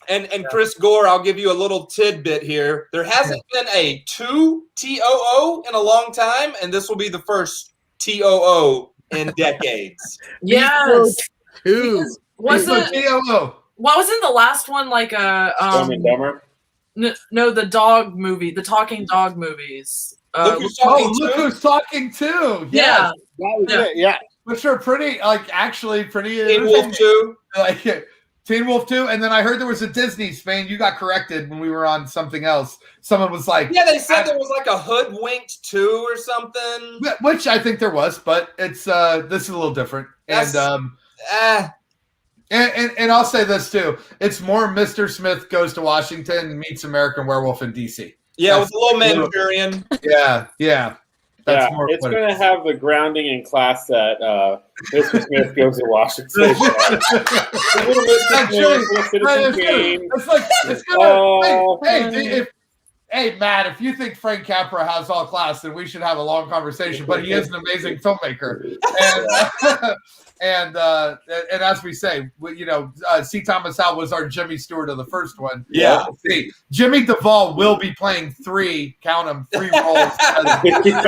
And Chris Gore, I'll give you a little tidbit here. There hasn't been a 2 TOO in a long time, and this will be the first TOO in decades. Yes. Wasn't TOO? What wasn't the last one like a Dumb and Dumber? No, the dog movie, the talking dog movies. Look Who's Talking Too. Yeah. That was it. Yeah. Which are pretty, actually pretty. Teen Wolf 2. Teen Wolf 2. And then I heard there was a Disney, Spain. You got corrected when we were on something else. Someone was like. Yeah, they said there was like a Hoodwinked 2 or something. Which I think there was, but it's this is a little different. And I'll say this too. It's more Mr. Smith Goes to Washington meets American Werewolf in DC. Yeah, with a little Manchurian. Yeah. That's more it's going to have the grounding in class that Mr. Smith Goes to Washington. Hey, Matt, if you think Frank Capra has all class, then we should have a long conversation. But he is an amazing filmmaker, and as we say, C. Thomas Howell was our Jimmy Stewart of the first one. Yeah. See, Jimmy Duval will be playing 3 roles. as different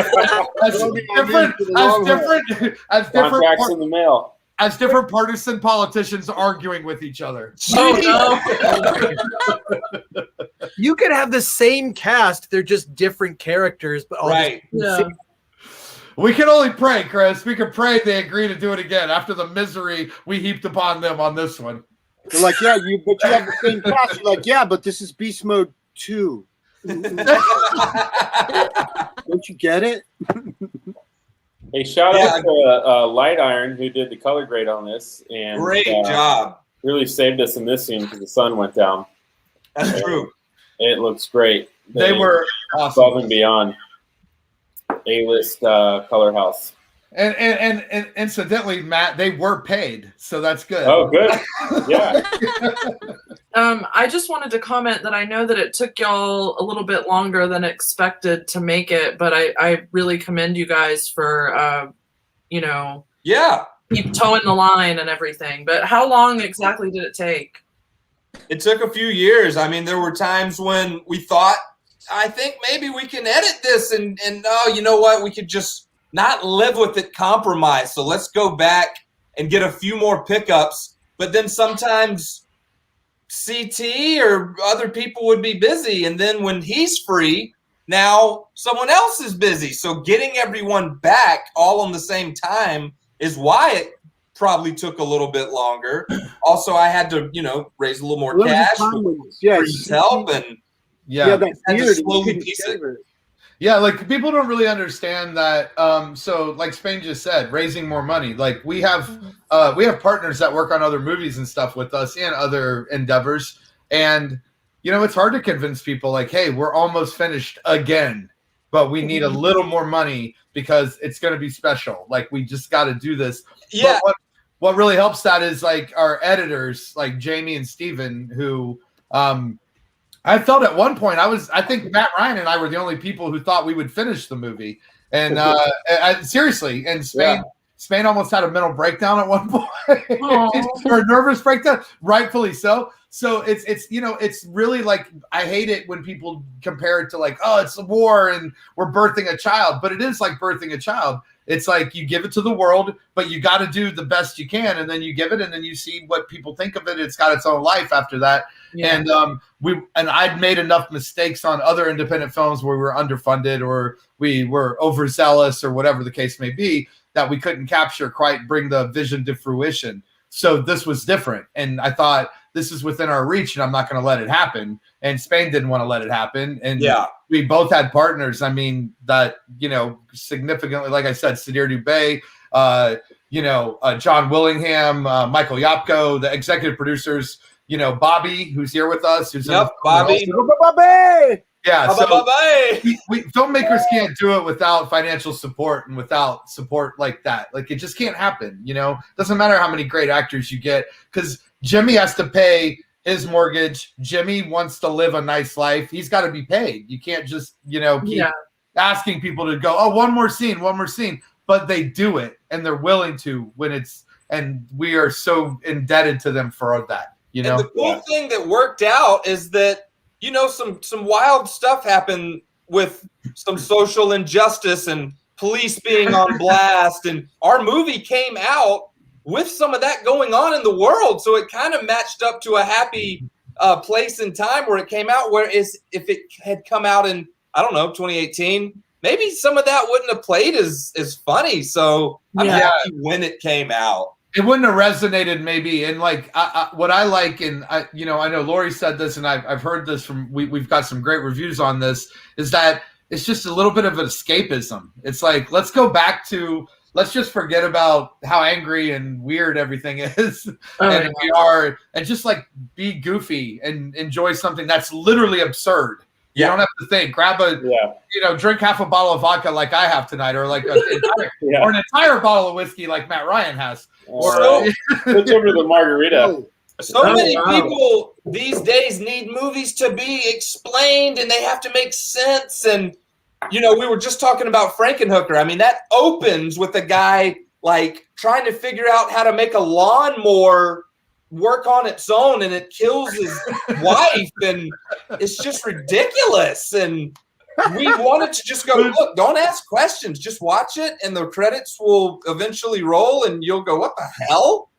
contracts in the mail. As different partisan politicians arguing with each other. You could have the same cast; they're just different characters, but all right. We can only pray, Chris. We can pray they agree to do it again after the misery we heaped upon them on this one. They're like, but you have the same cast. You're like, but this is Beast Mode 2. Don't you get it? Hey, shout out to Light Iron, who did the color grade on this. And great job. Really saved us in this scene because the sun went down. That's true. It looks great. They were awesome. Above and beyond. A-list color house. And incidentally, Matt, they were paid, so that's good. Oh, good. Yeah. I just wanted to comment that I know that it took y'all a little bit longer than expected to make it, but I really commend you guys for, keep towing the line and everything. But how long exactly did it take? It took a few years. I mean, there were times when we thought, I think maybe we can edit this and you know what? We could just not live with it, compromise. So let's go back and get a few more pickups. But then sometimes CT or other people would be busy. And then when he's free, now someone else is busy. So getting everyone back all on the same time is why it probably took a little bit longer. Also, I had to, raise a little more cash for his help and slowly piece it. Yeah, like people don't really understand that. So, like Spain just said, raising more money. Like we have partners that work on other movies and stuff with us and other endeavors, and it's hard to convince people. Like, hey, we're almost finished again, but we need a little more money because it's going to be special. Like, we just got to do this. Yeah. But what really helps that is like our editors, like Jamie and Steven, who. I felt at one point I think Matt Ryan and I were the only people who thought we would finish the movie, and seriously, and Spain almost had a mental breakdown at one point, or a nervous breakdown, rightfully so. So it's you know, it's really like, I hate it when people compare it to like, oh, it's a war and we're birthing a child, but it is like birthing a child. It's like you give it to the world, but you got to do the best you can, and then you give it, and then you see what people think of it. It's got its own life after that. Yeah. And I'd made enough mistakes on other independent films where we were underfunded or we were overzealous or whatever the case may be, that we couldn't quite bring the vision to fruition. So this was different, and I thought, this is within our reach, and I'm not going to let it happen. And Spain didn't want to let it happen. And we both had partners. I mean, that, you know, significantly, like I said, Sadir Dubé, John Willingham, Michael Yapko, the executive producers, you know, Bobby, who's here with us. Who's Bobby. Bobby. Yeah, so we filmmakers can't do it without financial support and without support like that. Like, it just can't happen, you know? Doesn't matter how many great actors you get, because Jimmy has to pay his mortgage. Jimmy wants to live a nice life. He's got to be paid. You can't just, you know, keep asking people to go, oh, one more scene. But they do it, and they're willing to when it's, and we are so indebted to them for that, you know? And the cool thing that worked out is that, you know, some wild stuff happened with some social injustice and police being on blast. And our movie came out with some of that going on in the world. So it kind of matched up to a happy place in time where it came out, whereas if it had come out in, I don't know, 2018, maybe some of that wouldn't have played as funny. So I'm happy when it came out. It wouldn't have resonated maybe. And like what I like, and I know Lorry said this, and I've heard this from, we've got some great reviews on this, is that it's just a little bit of an escapism. It's like, let's let's just forget about how angry and weird everything is. And just like be goofy and enjoy something that's literally absurd. You don't have to think. Grab drink half a bottle of vodka like I have tonight, or like or an entire bottle of whiskey like Matt Ryan has. Or switch over to the margarita. So many people these days need movies to be explained, and they have to make sense. And you know, we were just talking about Frankenhooker. I mean, that opens with a guy like trying to figure out how to make a lawnmower work on its own, and it kills his wife, and it's just ridiculous. And we wanted to just go, look, don't ask questions, just watch it, and the credits will eventually roll, and you'll go, what the hell?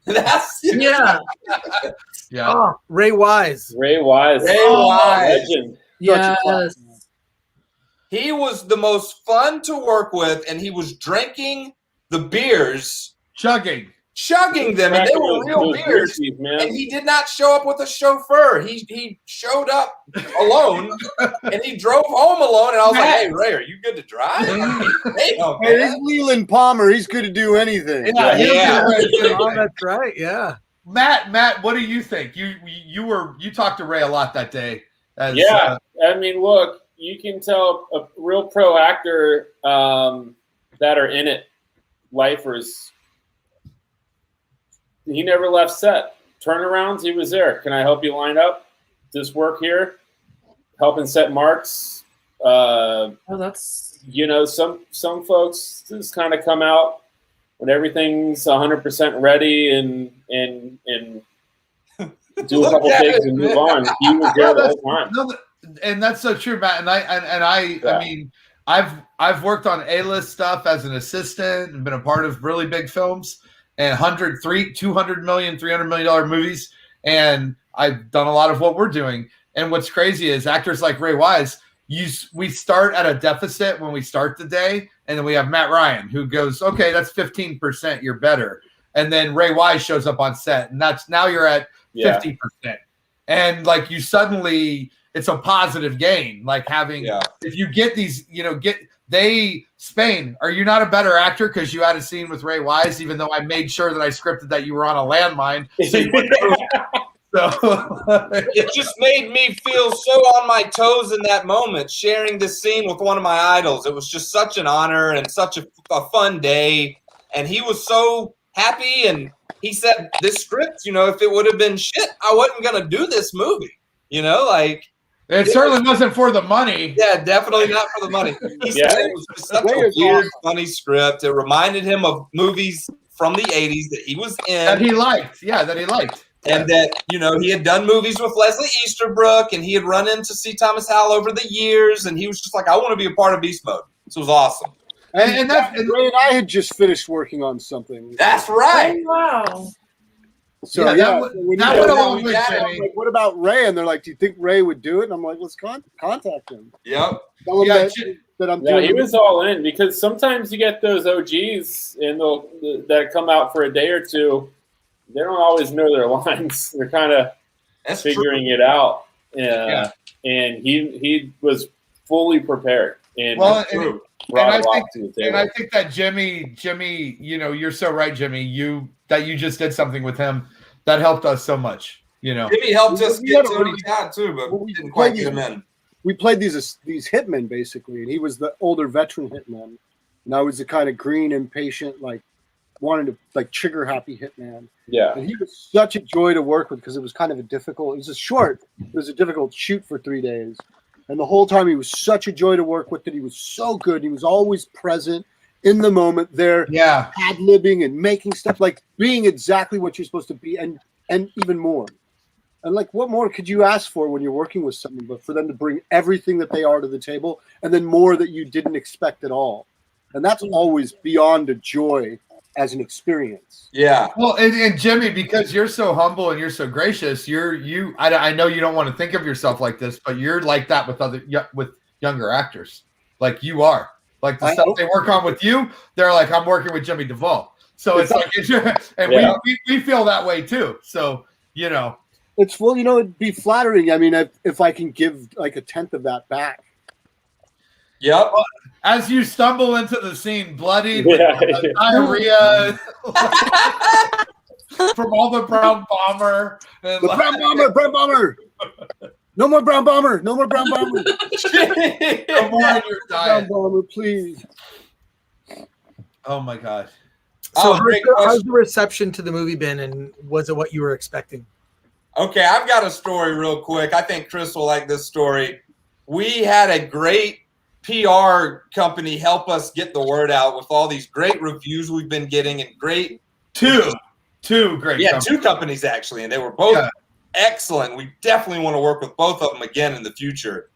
Oh, Ray Wise. Legend. Yes. He was the most fun to work with, and he was drinking the beers, chugging them, and they were real beers. And he did not show up with a chauffeur. He showed up alone, and he drove home alone. And I was like, "Hey, Ray, are you good to drive?" Hey, Leland Palmer. He's good to do anything. Oh, that's right. Yeah. Matt, what do you think? You talked to Ray a lot that day. I mean, look, you can tell a real pro actor that are in it, lifers. He never left set. Turnarounds, he was there. Can I help you line up? This work here? Helping set marks. That's, you know, some folks just kind of come out when everything's 100% ready and do a couple takes and move on. He was there the whole time. And that's so true, Matt. I mean, I've worked on A-list stuff as an assistant and been a part of really big films and $200 million, $300 million movies. And I've done a lot of what we're doing. And what's crazy is actors like Ray Wise, we start at a deficit when we start the day. And then we have Matt Ryan who goes, okay, that's 15%. You're better. And then Ray Wise shows up on set, and now you're at 50%. And like you suddenly, it's a positive gain. Like having, if you get these, Spain, are you not a better actor because you had a scene with Ray Wise, even though I made sure that I scripted that you were on a landmine? So it just made me feel so on my toes in that moment, sharing this scene with one of my idols. It was just such an honor and such a fun day. And he was so happy. And he said, this script, if it would have been shit, I wasn't going to do this movie. It certainly wasn't for the money. Yeah, definitely not for the money. He said it was just such a weird, funny script. It reminded him of movies from the 80s that he was in. That he liked. Yeah, that he liked. And that, you know, he had done movies with Leslie Easterbrook, and he had run into C. Thomas Howell over the years, and he was just like, I want to be a part of Beast Mode. This was awesome. And Ray and I had just finished working on something. That's right. Oh, wow. So Yeah, yeah, that when went you know, along with I'm Jimmy. like, what about Ray? And they're like, do you think Ray would do it? And I'm like, let's contact him. Yep. Tell him Yeah, that I'm Yeah, doing he was all in because sometimes you get those OGs that come out for a day or two. They don't always know their lines. They're kind of figuring it out. And he was fully prepared. And Well, brought and a lot to the table. I think that Jimmy, you know, you're so right, Jimmy. That you just did something with him that helped us so much. You know, Jimmy helped us We get had a Tony really- Todd too, but well, we we didn't quite played get him in. We played these hitmen basically, and he was the older veteran hitman, and I was the kind of green, impatient, like wanted to like trigger happy hitman. Yeah. And he was such a joy to work with because it was kind of a difficult. It was a short. It was a difficult shoot for 3 days, and the whole time he was such a joy to work with. That he was so good. He was always present in the moment, there, ad-libbing and making stuff, like being exactly what you're supposed to be, and even more. And like, what more could you ask for when you're working with someone, but for them to bring everything that they are to the table, and then more that you didn't expect at all. And that's always beyond a joy as an experience. Yeah. Well, and Jimmy, because you're so humble and you're so gracious, I know you don't want to think of yourself like this, but you're like that with younger actors. Like you are. Like the stuff they work on with you, they're like, I'm working with Jimmy Duval. So it's like, and we feel that way too. So, you know. It's well, you know, it'd be flattering. I mean, if I can give like a tenth of that back. Yep. Well, as you stumble into the scene, bloodied, with diarrhea from all the brown bomber. And Brown bomber. No more brown bomber. No more brown bomber. No more in your Brown diet. bomber, please. Oh my God. So Great how's question. the reception to the movie been, and was it what you were expecting? Okay, I've got a story real quick. I think Chris will like this story. We had a great PR company help us get the word out with all these great reviews we've been getting, and great Two great. yeah, companies. 2 companies actually, and they were both excellent. We definitely want to work with both of them again in the future.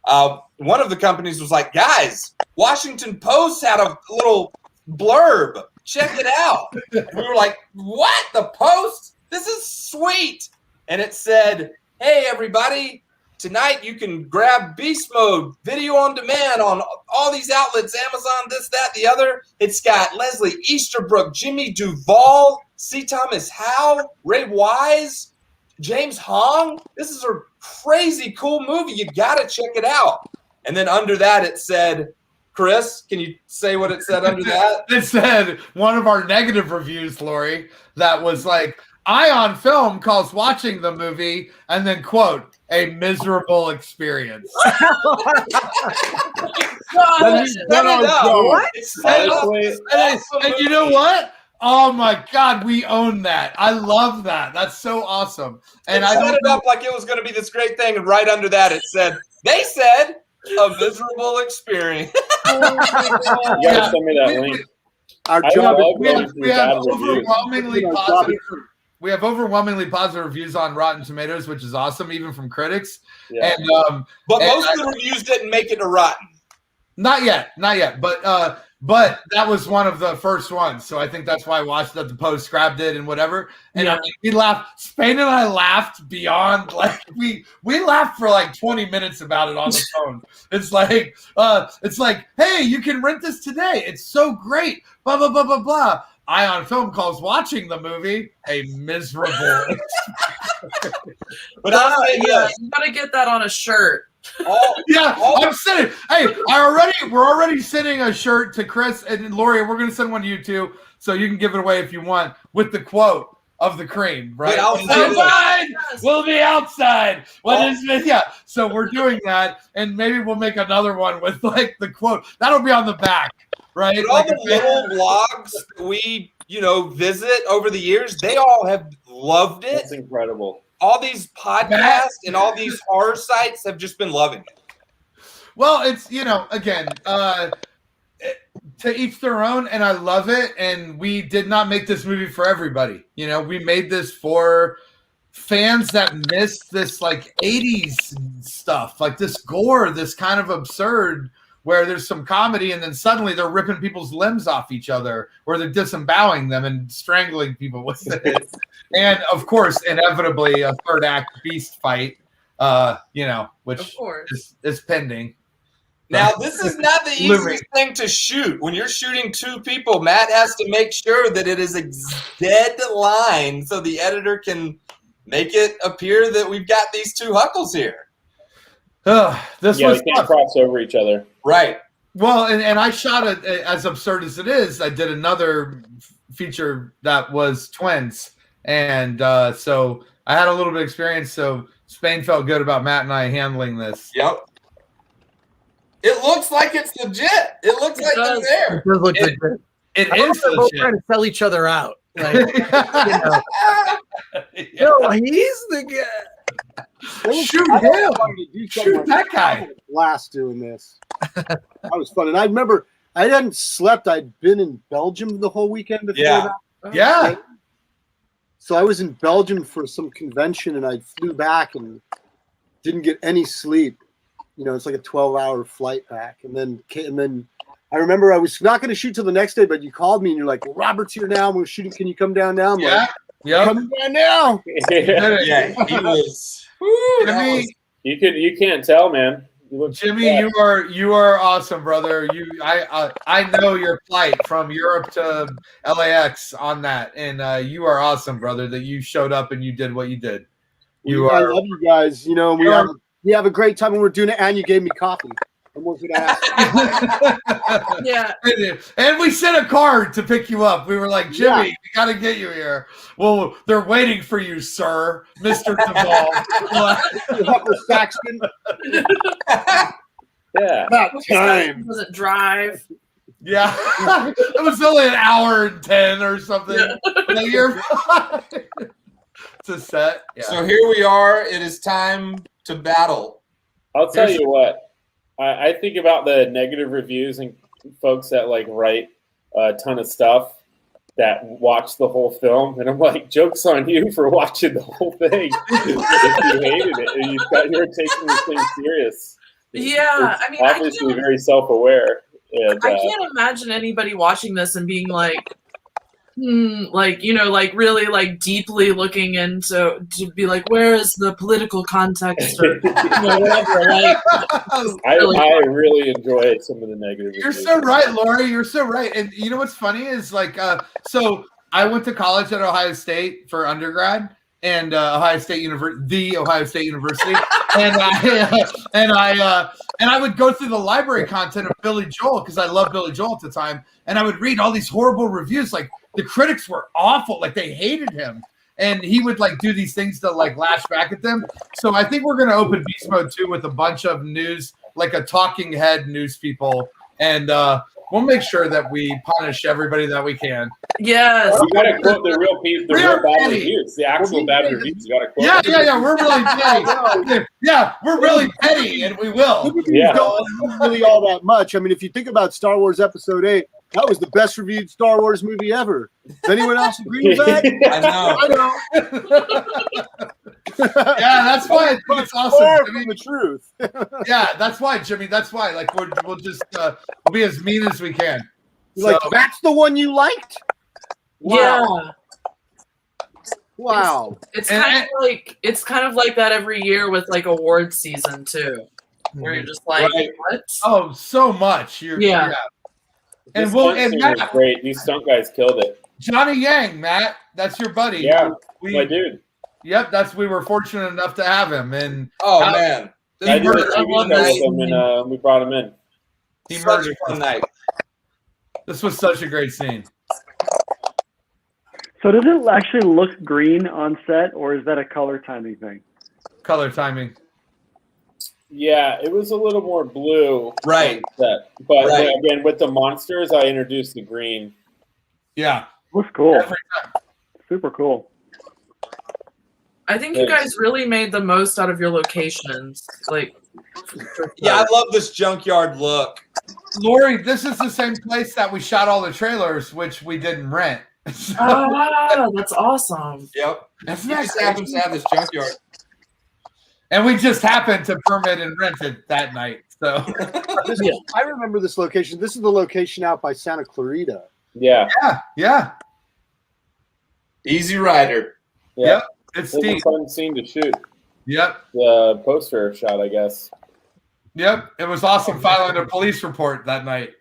One of the companies was like, guys, Washington Post had a little blurb. Check it out. We were like, what? The Post? This is sweet. And it said, hey, everybody, tonight you can grab Beast Mode video on demand on all these outlets, Amazon, this, that, the other. It's got Leslie Easterbrook, Jimmy Duval, C. Thomas Howell, Ray Wise, James Hong. This is a crazy cool movie. You got to check it out. And then under that, it said, Chris, can you say what it said under that? It said one of our negative reviews, Lori, that was like, Ion Film calls watching the movie, and then quote, a miserable experience. And you know what? Oh my God, we own that. I love that. That's so awesome. And I set it up like it was going to be this great thing, and right under that it said, they said a miserable experience. You gotta send me that link. Our I job love is going we through have bad reviews. overwhelmingly Our job positive. is- We have overwhelmingly positive reviews on Rotten Tomatoes, which is awesome, even from critics. Yeah. And But and most of the reviews didn't make it to Rotten. not yet. But that was one of the first ones, so I think that's why I watched that the Post grabbed it and whatever. And I mean, we laughed. Spain and I laughed beyond like we laughed for like 20 minutes about it on the phone. It's like, hey, you can rent this today. It's so great. Blah blah blah blah blah. Ion Film calls watching the movie a miserable. But I'll say Yeah, this. you gotta get that on a shirt. I'm sending. Hey, we're already sending a shirt to Chris and Lori. We're going to send one to you too, so you can give it away if you want with the quote of the cream. Right? But I'll say this. Outside, we'll be outside. What is this? Yeah. So we're doing that, and maybe we'll make another one with like the quote. That'll be on the back, right? But all the little vlogs that we, visit over the years, they all have loved it. That's incredible. All these podcasts and all these horror sites have just been loving it. Well, it's again, to each their own, and I love it. And we did not make this movie for everybody. We made this for fans that miss this like 80s stuff, like this gore, this kind of absurd where there's some comedy and then suddenly they're ripping people's limbs off each other or they're disemboweling them and strangling people with it. And of course, inevitably a third act beast fight, which is pending. Now, this is not the easiest thing to shoot. When you're shooting two people, Matt has to make sure that it is a dead line so the editor can make it appear that we've got these two huckles here. This yeah, was we can't cross over each other. Right. Well, and I shot it as absurd as it is. I did another feature that was twins. And so I had a little bit of experience. So Spain felt good about Matt and I handling this. Yep. It looks like it's legit. It looks like they're there. It does look legit. It I is they're both legit. trying to sell each other out. Like, no, he's the guy. Shoot I him. wanted to do something Shoot like that guy. I had a blast doing this. That was fun. And I remember I hadn't slept. I'd been in Belgium the whole weekend before Yeah. that. Yeah. So I was in Belgium for some convention and I flew back and didn't get any sleep. You know, it's like a 12-hour flight back. And then I remember I was not going to shoot till the next day, but you called me and you're like, well, Robert's here now. We're shooting. Can you come down now? I'm like, coming down now. Yeah, he was. Jimmy, You can't tell, man. Jimmy, you are awesome, brother. I know your flight from Europe to LAX on that, and you are awesome, brother. That you showed up and you did what you did. I love you guys. You know, we have a great time when we're doing it, and you gave me coffee. I was going to ask. Yeah. And we sent a card to pick you up. We were like, Jimmy, we got to get you here. Well, they're waiting for you, sir, Mr. Duval. Saxton. Yeah. About time. Doesn't drive. Yeah. It was only an hour and 10 or something. Yeah. You're fine. It's a set. Yeah. So here we are. It is time to battle. I'll tell you what. I think about the negative reviews and folks that like write a ton of stuff that watch the whole film, and I'm like, joke's on you for watching the whole thing. If you hated it and you're taking this thing serious. Yeah, I mean, obviously very self-aware. And, I can't imagine anybody watching this and being like, like, you know, like really like deeply looking into to be like, where is the political context or whatever. Like, I really enjoy some of the negative You're reviews. so right, Lori. You're so right. And you know what's funny is like, so I went to college at Ohio State for undergrad, and Ohio State University, and I would go through the library content of Billy Joel because I loved Billy Joel at the time, and I would read all these horrible reviews. Like the critics were awful, like they hated him, and he would like do these things to like lash back at them. So I think we're gonna open Beast Mode 2 with a bunch of news, like a talking head news people, and we'll make sure that we punish everybody that we can. yes. You gotta quote the real people, the real bad reviews, the actual bad reviews. You gotta quote. Yeah. We're really petty. Yeah, we're really petty, and we will. Yeah. Don't really all that much. I mean, if you think about Star Wars Episode 8, that was the best reviewed Star Wars movie ever. Does anyone else agree with that? I know. Yeah, that's why I think it's awesome. Far Jimmy. from the truth. Yeah, that's why, Jimmy. That's why. Like we'll just we'll be as mean as we can. You're like, that's the one you liked? Yeah. Wow. It's kind of like that every year with like award season too, where you're just like, Right. what? Oh, so much. Yeah. And This we'll stunt scene was Matt, great. These stunt guys killed it. Johnny Yang, Matt, that's your buddy. Yeah, my dude. Yep, we were fortunate enough to have him, and Oh man, I did a this TV show with him, and we brought him in. he such murdered. a fun night. This was such a great scene. So does it actually look green on set, or is that a color timing thing? Color timing. Yeah, it was a little more blue. Right. on set. But Right. again, with the monsters, I introduced the green. Yeah. Looks cool. Every time. Super cool. I think you guys really made the most out of your locations. Like, Yeah, I love this junkyard look. Lori, this is the same place that we shot all the trailers, which we didn't rent. Oh wow, that's awesome. Yep. That's He not just happens to have this junkyard. And we just happened to permit and rent it that night. So I remember this location. This is the location out by Santa Clarita. Yeah. yeah. Easy Rider. Yeah. Yep. It's It was a steep. fun scene to shoot. Yep. The poster shot, I guess. Yep. It was awesome filing a police report that night.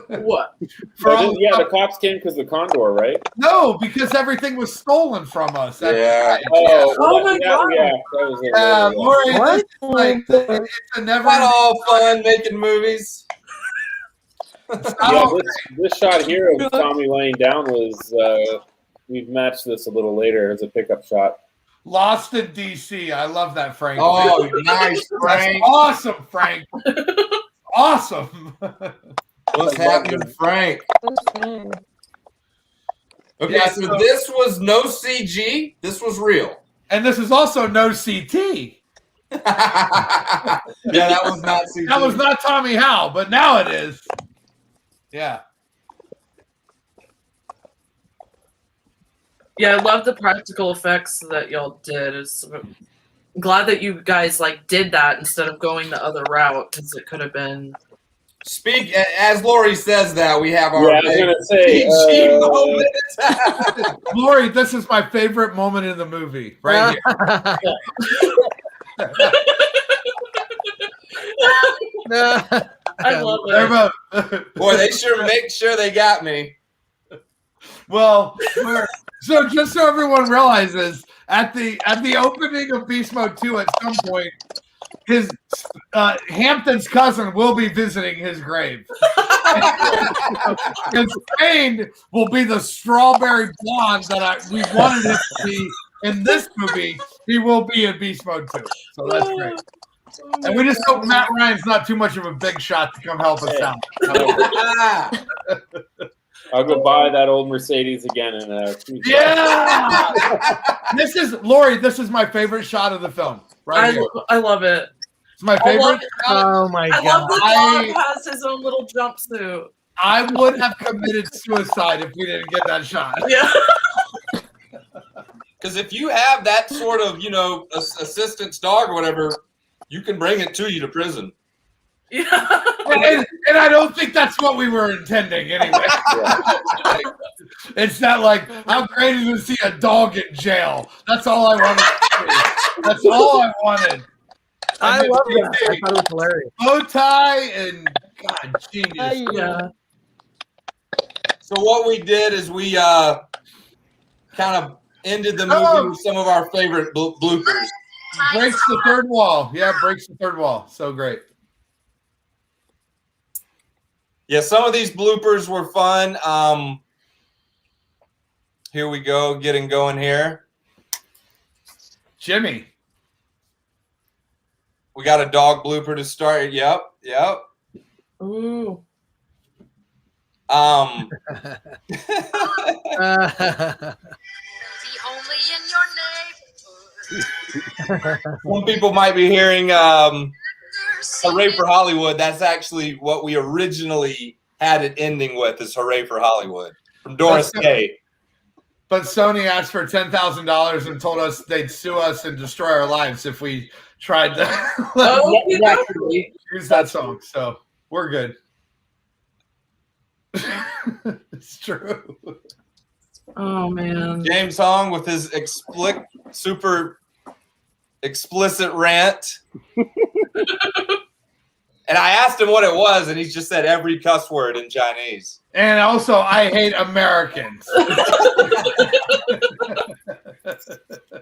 What? The cops came because the Condor, right? No, because everything was stolen from us. Yeah. Oh my God. Yeah, that was Lori, What? it's a never. Not all fun making movies. Yeah, this shot here of Tommy laying down was we've matched this a little later as a pickup shot. Lost in DC. I love that, Frank. Oh, nice, Frank. That's awesome, Frank. Awesome. What's happening, Frank? Okay, Yeah, so this was no CG. This was real. And this is also no CT. Yeah, that was not CG. That was not Tommy Howe, but now it is. Yeah. Yeah, I love the practical effects that y'all did. I'm glad that you guys did that instead of going the other route, because it could have been. Speak as Lori says that we have our. Yeah, I was gonna say. PG moment. Lori, this is my favorite moment in the movie, right here. I love it. Boy, they sure make sure they got me. Well, so just so everyone realizes, at the opening of Beast Mode 2, at some point, his Hampton's cousin will be visiting his grave. And Spain will be the strawberry blonde that we wanted him to be in this movie. He will be in Beast Mode 2. So that's great. And we just hope Matt Ryan's not too much of a big shot to come help us out. I'll go buy that old Mercedes again and yeah. This is Lori. This is my favorite shot of the film. Right here. I love it. It's my favorite. Oh my I God. love the dog has his own little jumpsuit. I would have committed suicide if we didn't get that shot. Yeah. Because if you have that sort of, assistant's dog or whatever, you can bring it to you to prison. Yeah. And I don't think that's what we were intending anyway. It's not like, how great is it to see a dog in jail? That's all I wanted to see. That's all I wanted. I love that. I thought it was hilarious. Bow tie and God, genius. Yeah. So what we did is we kind of ended the movie with some of our favorite bloopers. Breaks the third wall. Yeah, breaks the third wall. So great. Yeah, some of these bloopers were fun. Here we go, getting going here. Jimmy. We got a dog blooper to start. Yep. Ooh. Some people might be hearing Hooray for Hollywood. That's actually what we originally had it ending with, is Hooray for Hollywood from Doris Day. But Sony asked for $10,000 and told us they'd sue us and destroy our lives if we tried to use that song. So we're good. It's true. Oh man. James Hong with his super explicit rant. And I asked him what it was, and he just said every cuss word in Chinese. And also, I hate Americans.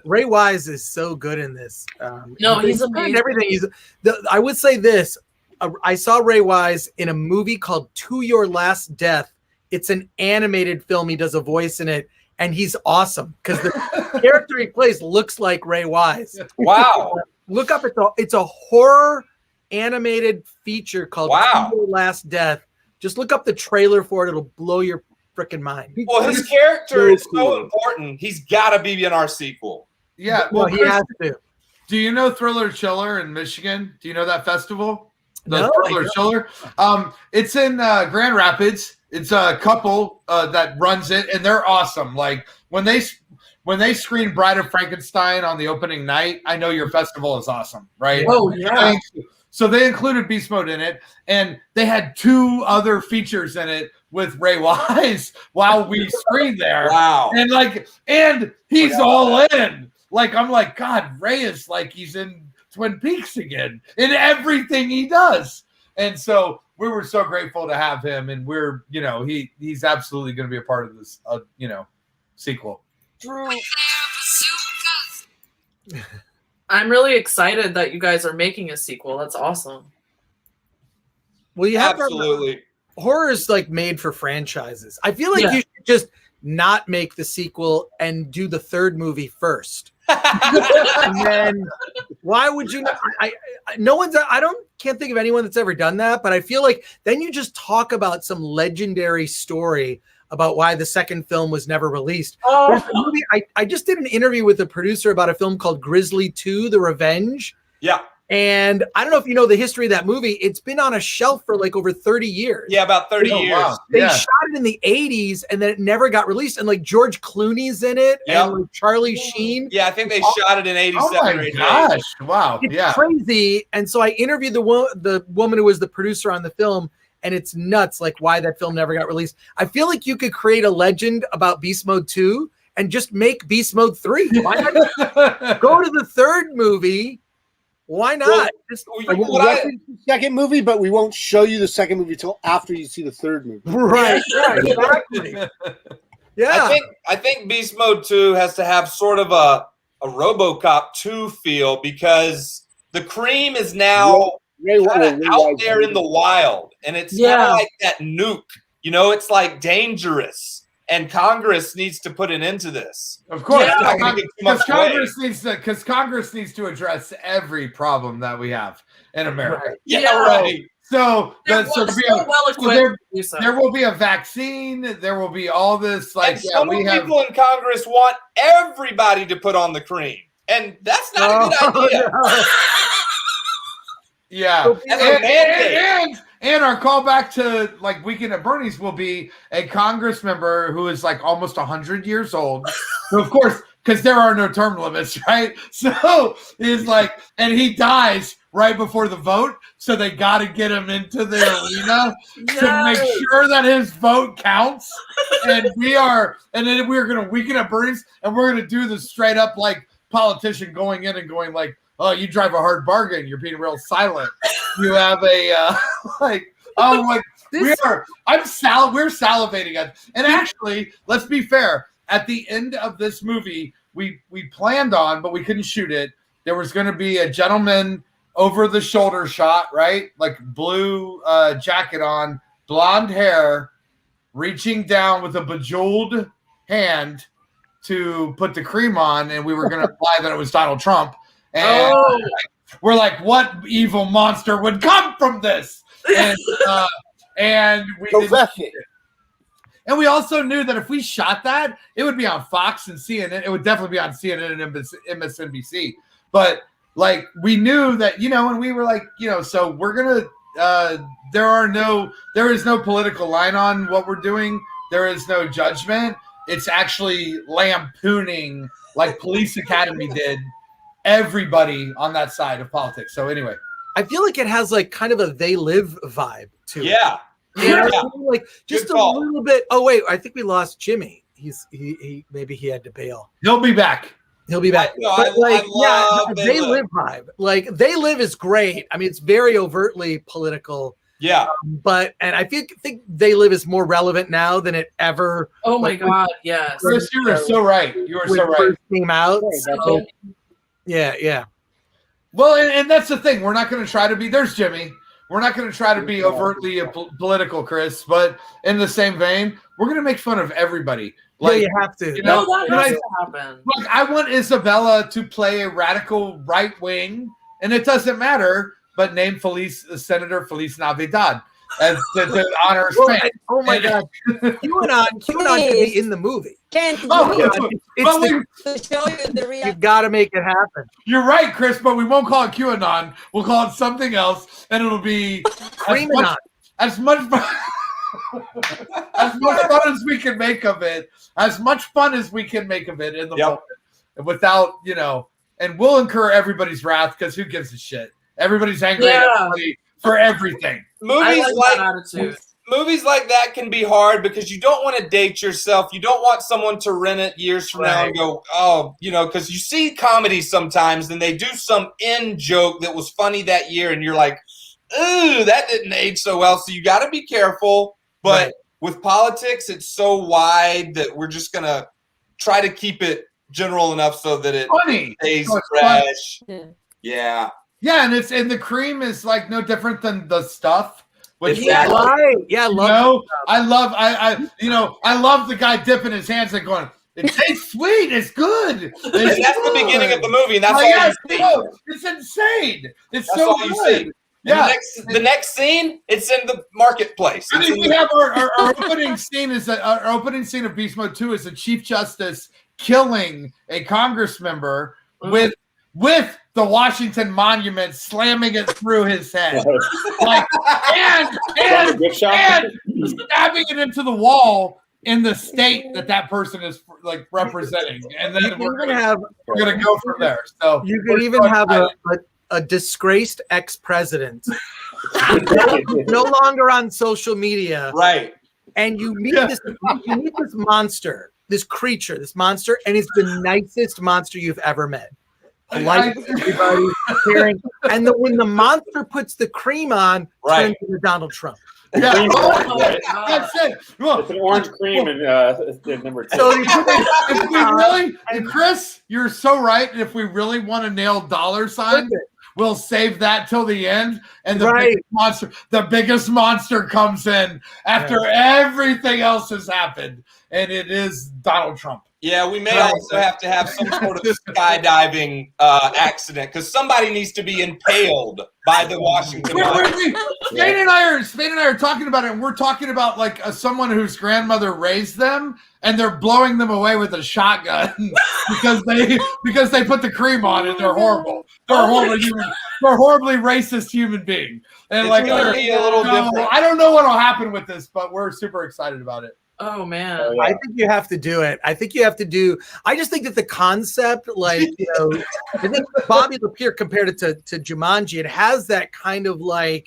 Ray Wise is so good in this. No, he's amazing. Everything. I would say this. I saw Ray Wise in a movie called To Your Last Death. It's an animated film. He does a voice in it, and he's awesome because the character he plays looks like Ray Wise. Wow. Look up. It's a horror animated feature called To Your Last Death. Just look up the trailer for it. It'll blow your freaking mind. Well, his character is so important. He's got to be in our sequel. Yeah. Well, he has to. Do you know Thriller Chiller in Michigan? Do you know that festival? The No, thriller chiller. It's in Grand Rapids. It's a couple that runs it, and they're awesome. Like when they screen Bride of Frankenstein on the opening night, I know your festival is awesome, right? Oh, yeah. So they included Beast Mode in it, and they had 2 other features in it with Ray Wise while we screened there. Wow. And he's all in. Like, I'm like, God, Ray is like he's in Twin Peaks again in everything he does. And so we were so grateful to have him, and we're, he's absolutely going to be a part of this, sequel. Drew. I'm really excited that you guys are making a sequel. That's awesome. Well, you have Absolutely. horror is like made for franchises. I feel like you should just not make the sequel and do the 3rd movie first. And then why would you not? Can't think of anyone that's ever done that, but I feel like then you just talk about some legendary story about why the 2nd film was never released. There's a movie, I just did an interview with a producer about a film called Grizzly 2, The Revenge. Yeah. And I don't know if you know the history of that movie. It's been on a shelf for like over 30 years. Yeah, about 30 years. Wow. They shot it in the 80s, and then it never got released. And like George Clooney's in it, and like Charlie Sheen. Yeah, I think they shot it in 87 Oh or my 88. gosh. Wow. It's crazy. And so I interviewed the woman who was the producer on the film, and it's nuts, like why that film never got released. I feel like you could create a legend about Beast Mode 2 and just make Beast Mode 3. Why not go to the 3rd movie? Why not? Well, just We'll reference the 2nd movie, but we won't show you the 2nd movie till after you see the 3rd movie. right. Yeah, exactly. Yeah. I think Beast Mode 2 has to have sort of a RoboCop 2 feel, because the cream is now out there in the wild, and it's kind of like that nuke. It's like dangerous. And Congress needs to put an end to this. Of course, because Congress needs to address every problem that we have in America. Right. Yeah, right. So there will be a vaccine. There will be all this. Like, and some people in Congress want everybody to put on the cream, and that's not a good idea. No. Yeah, and our callback to like Weekend at Bernie's will be a Congress member who is like almost 100 years old. So of course, because there are no term limits, right? So he's like, and he dies right before the vote, so they got to get him into the arena to make sure that his vote counts. And then we're gonna Weekend at Bernie's, and we're gonna do the straight up like politician going in and going like, oh, you drive a hard bargain. You're being real silent. You have a we're salivating at. And actually, let's be fair. At the end of this movie, we planned on, but we couldn't shoot it. There was going to be a gentleman over the shoulder shot, right? Like blue jacket on, blonde hair, reaching down with a bejeweled hand to put the cream on, and we were going to imply that it was Donald Trump. And we're like, what evil monster would come from this? And we and we also knew that if we shot that, it would be on Fox and CNN. It would definitely be on CNN and MSNBC. But like, we knew that, and we were like, so we're gonna. There is no political line on what we're doing. There is no judgment. It's actually lampooning, like Police Academy did, everybody on that side of politics. So anyway, I feel like it has like kind of a They Live vibe to it. Yeah. Like just a little bit. Oh wait, I think we lost Jimmy. He maybe he had to bail. He'll be back. He'll be back. No, but They Live vibe. Like They Live is great. I mean, it's very overtly political. Yeah. And I think They Live is more relevant now than it ever. Oh my God, yes. Chris, you are so right. You are so right. First came out. So, yeah. Well, and that's the thing. We're not going to try to be. There's Jimmy. We're not going to try to be overtly political, Chris. But in the same vein, we're going to make fun of everybody. Like, you have to. That has to happen. Look, I want Isabella to play a radical right wing, and it doesn't matter. But name Senator Feliz Navidad. to honor Well, Spain. oh my God, QAnon should be in the movie. Can't Oh, wait but to show you the real. You've got to make it happen. you're right, Chris, but we won't call it QAnon. We'll call it something else, and it'll be Freeman. as much fun as much fun as we can make of it. As much fun as we can make of it in the moment, without and we'll incur everybody's wrath because who gives a shit? Everybody's angry at everybody for everything. Movies like that can be hard because you don't want to date yourself. You don't want someone to rent it years from now and go, oh, because you see comedies sometimes and they do some in joke that was funny that year and you're like, ooh, that didn't age so well. So you got to be careful. But with politics, it's so wide that we're just going to try to keep it general enough so that it stays fresh. Yeah. Yeah, and the cream is like no different than the stuff. Which right. Yeah, I love the guy dipping his hands and going, it tastes sweet, it's good. That's the beginning of the movie, and that's all you see. It's insane. It's that's so all good. You see. Yeah. The next scene, it's in the marketplace. I mean, we have our opening scene our opening scene of Beast Mode 2 is the Chief Justice killing a Congress member with the Washington Monument slamming it through his head, and stabbing it into the wall in the state that person is like representing, and then we're gonna go from there. So you could even have a disgraced ex-president no longer on social media, right? And you meet this monster, this creature, this monster, and it's the nicest monster you've ever met. Like everybody, caring, and when the monster puts the cream on, turns into Donald Trump. Yeah, that's it. It's an orange cream and number 2. So if we really, Chris, you're so right. If we really want to nail dollar sign, we'll save that till the end, and the biggest monster comes in after everything else has happened, and it is Donald Trump. Yeah, we may also have to have some sort of skydiving accident because somebody needs to be impaled by the Washington. Spain and I are talking about it, and we're talking about like someone whose grandmother raised them, and they're blowing them away with a shotgun because they put the cream on, and they're horrible. They're horribly racist human being. And it's gonna be a little different. I don't know what'll happen with this, but we're super excited about it. Oh man! I think you have to do it. I just think that the concept, I think Bobby Lapierre compared it to Jumanji. It has that kind of and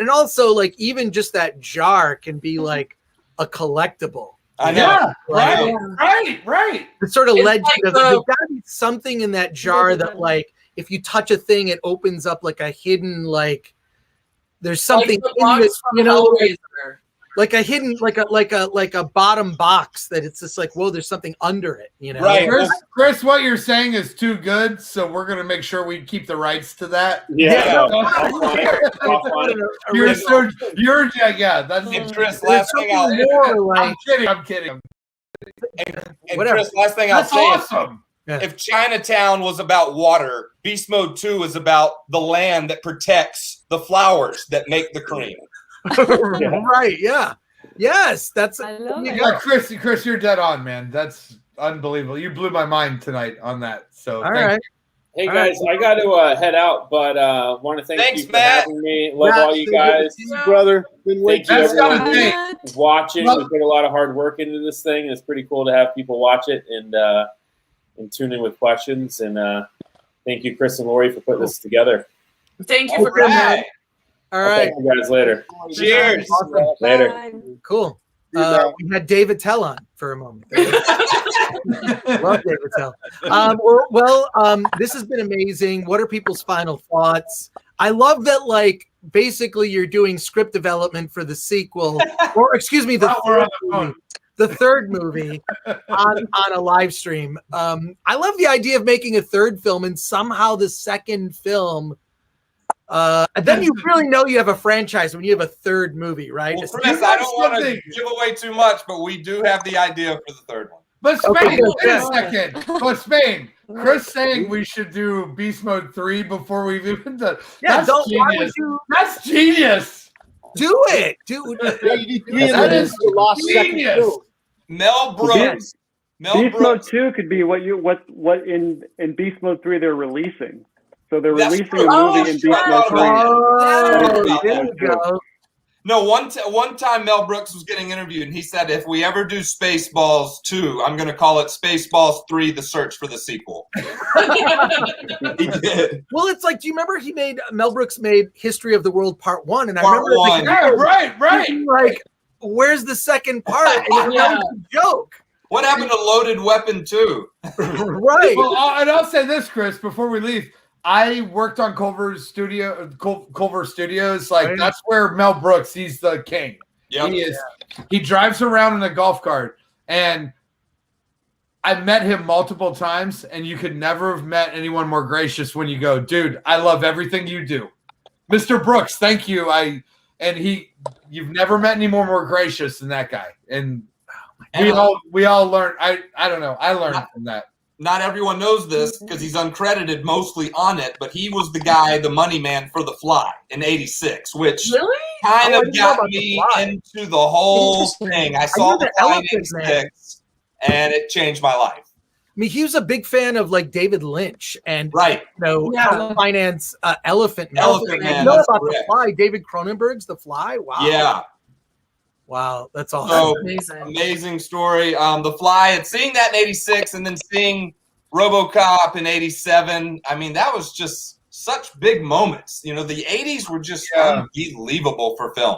also even just that jar can be like a collectible. I know. Right. The sort of legend of there's got to be something in that jar that if you touch a thing, it opens up like a hidden there's something in this, like a hidden, like a bottom box that it's just like, whoa, there's something under it, Right. Chris, what you're saying is too good, so we're gonna make sure we keep the rights to that. Yeah. That's and Chris, last thing I'm kidding. And Chris, last thing I'll say. Awesome. If Chinatown was about water, Beast Mode 2 is about the land that protects the flowers that make the cream. Right, yeah. Yes, that's I love it. Chris, you're dead on, man. That's unbelievable. You blew my mind tonight on that. So all right. Hey guys, I got to head out, but want to thank you for having me. Love all you guys, brother. Thank you everyone who's watching. We put a lot of hard work into this thing, and it's pretty cool to have people watch it and tune in with questions. And thank you, Chris and Lori, for putting this together. Thank you for coming. All right. Talk to you guys later. Cheers. Awesome. Later. Bye. Cool. We had David Tell on for a moment. Love David Tell. This has been amazing. What are people's final thoughts? I love that, basically you're doing script development for the sequel, or excuse me, the third movie on a live stream. I love the idea of making a third film and somehow the second film. And then you really know you have a franchise when you have a third movie, right? Well, Chris, I don't want to give away too much, but we do have the idea for the third one. But Spain, wait a second. But Spain, Chris saying we should do Beast Mode 3 before we've even done. Yeah, That's genius. That's genius. Do it, dude. Yeah, you do 3 and That then is the last second genius. film. Mel Brooks. Mel Beast Mode Brooks. 2 could be what in Beast Mode 3 they're releasing. So they're That's releasing true. a movie Oh, in sure, Beast I Mode thought 3. about that. Oh, there you go. No, one time Mel Brooks was getting interviewed, and he said, if we ever do Spaceballs 2, I'm going to call it Spaceballs 3, The Search for the Sequel. He did. Well, it's like, do you remember Mel Brooks made History of the World Part 1? And I Part remember one. Yeah, right. thinking, like, where's the second part? And it Yeah. was a joke. What happened to Loaded Weapon 2? Right. Well, I'll say this, Chris, before we leave. I worked on Culver Studios. Like, Oh, yeah. that's where Mel Brooks, he's the king. Yep. He is. He drives around in a golf cart, and I met him multiple times, and you could never have met anyone more gracious when you go, dude, I love everything you do. Mr. Brooks, thank you. You've never met anyone more gracious than that guy. And we all learned. I don't know. I learned from that. Not everyone knows this because he's uncredited mostly on it, but he was the guy, the money man for The Fly in '86, which Really? kind Oh, I of didn't know got about The me Fly. into the whole Interesting. thing. I saw knew The the Fly in Elephant Man. '86, and it changed my life. I mean, he was a big fan of like David Lynch and Right. How to Finance Elephant Man. Elephant Man, You know that's about The correct. Fly? David Cronenberg's The Fly. Wow. Yeah. Wow, that's awesome. So Amazing. amazing story. The Fly, and seeing that in '86 and then seeing RoboCop in '87. I mean, that was just such big moments. You know, the '80s were just unbelievable for film.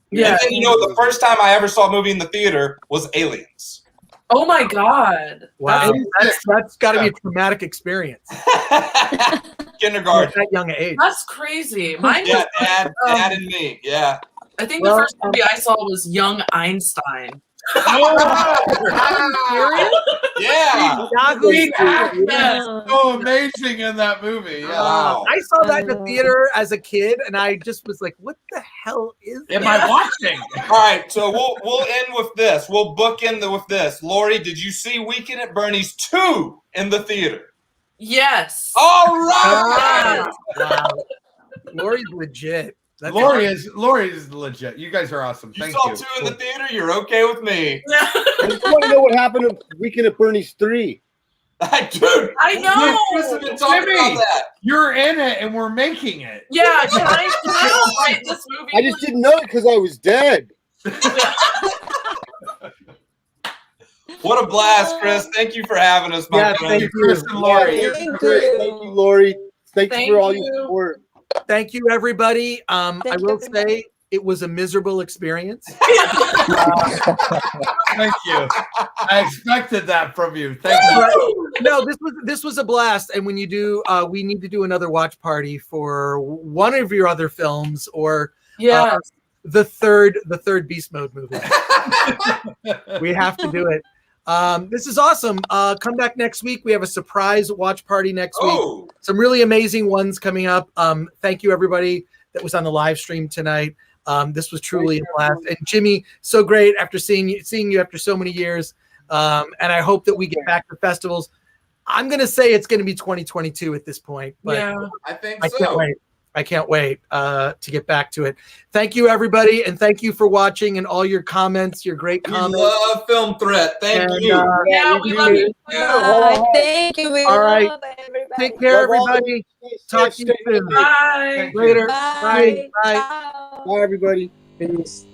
Yeah. And then, you know, the first time I ever saw a movie in the theater was Aliens. Oh my God. Wow, that's got to be a traumatic experience at Kindergarten. that young age. That's crazy. Mine Yeah, was, Dad and me. Yeah. I think the first movie I saw was Young Einstein. Yeah. So amazing in that movie. Yeah. Wow. I saw that in the theater as a kid, and I just was like, "What the hell is Am that?" I watching? All right, so we'll end with this. We'll bookend with this. Lori, did you see Weekend at Bernie's 2 in the theater? Yes. All right. Wow. Lori's legit. That's Lori is legit. You guys are awesome. You Thank saw you. 2 in the theater. You're okay with me, I just want to know what happened to Weekend at Bernie's 3. dude. I know. Chris has been talking Jimmy. about that. You're in it, and we're making it. Yeah, can I write this movie? I just didn't know it because I was dead. What a blast, Chris! Thank you for having us, my friend. thank you. Chris and Lori. Thank Thank you, Lori. Thank Thank you for all you. your support. Thank you, everybody. I Thank you, will everybody. say it was a miserable experience. Thank you. I expected that from you. Thank you. No, this was a blast. And when you do, we need to do another watch party for one of your other films or Yeah. the third Beast Mode movie. We have to do it. This is awesome. Come back next week. We have a surprise watch party next week. Oh, Some really amazing ones coming up. Thank you, everybody that was on the live stream tonight. This was truly a blast. And Jimmy, so great after seeing you after so many years. And I hope that we get back to festivals. I'm going to say it's going to be 2022 at this point, but Yeah. I think I so. can't wait. I can't wait to get back to it. Thank you, everybody, and thank you for watching and all your comments, your great We comments. love Film Threat. Thank And, you. Yeah, we love you too. Bye. Thank you. We All right. love everybody. Take care, Love all everybody. Talk to you soon. Bye. Later. Bye. Bye. Bye. Ciao. Bye, everybody. Peace.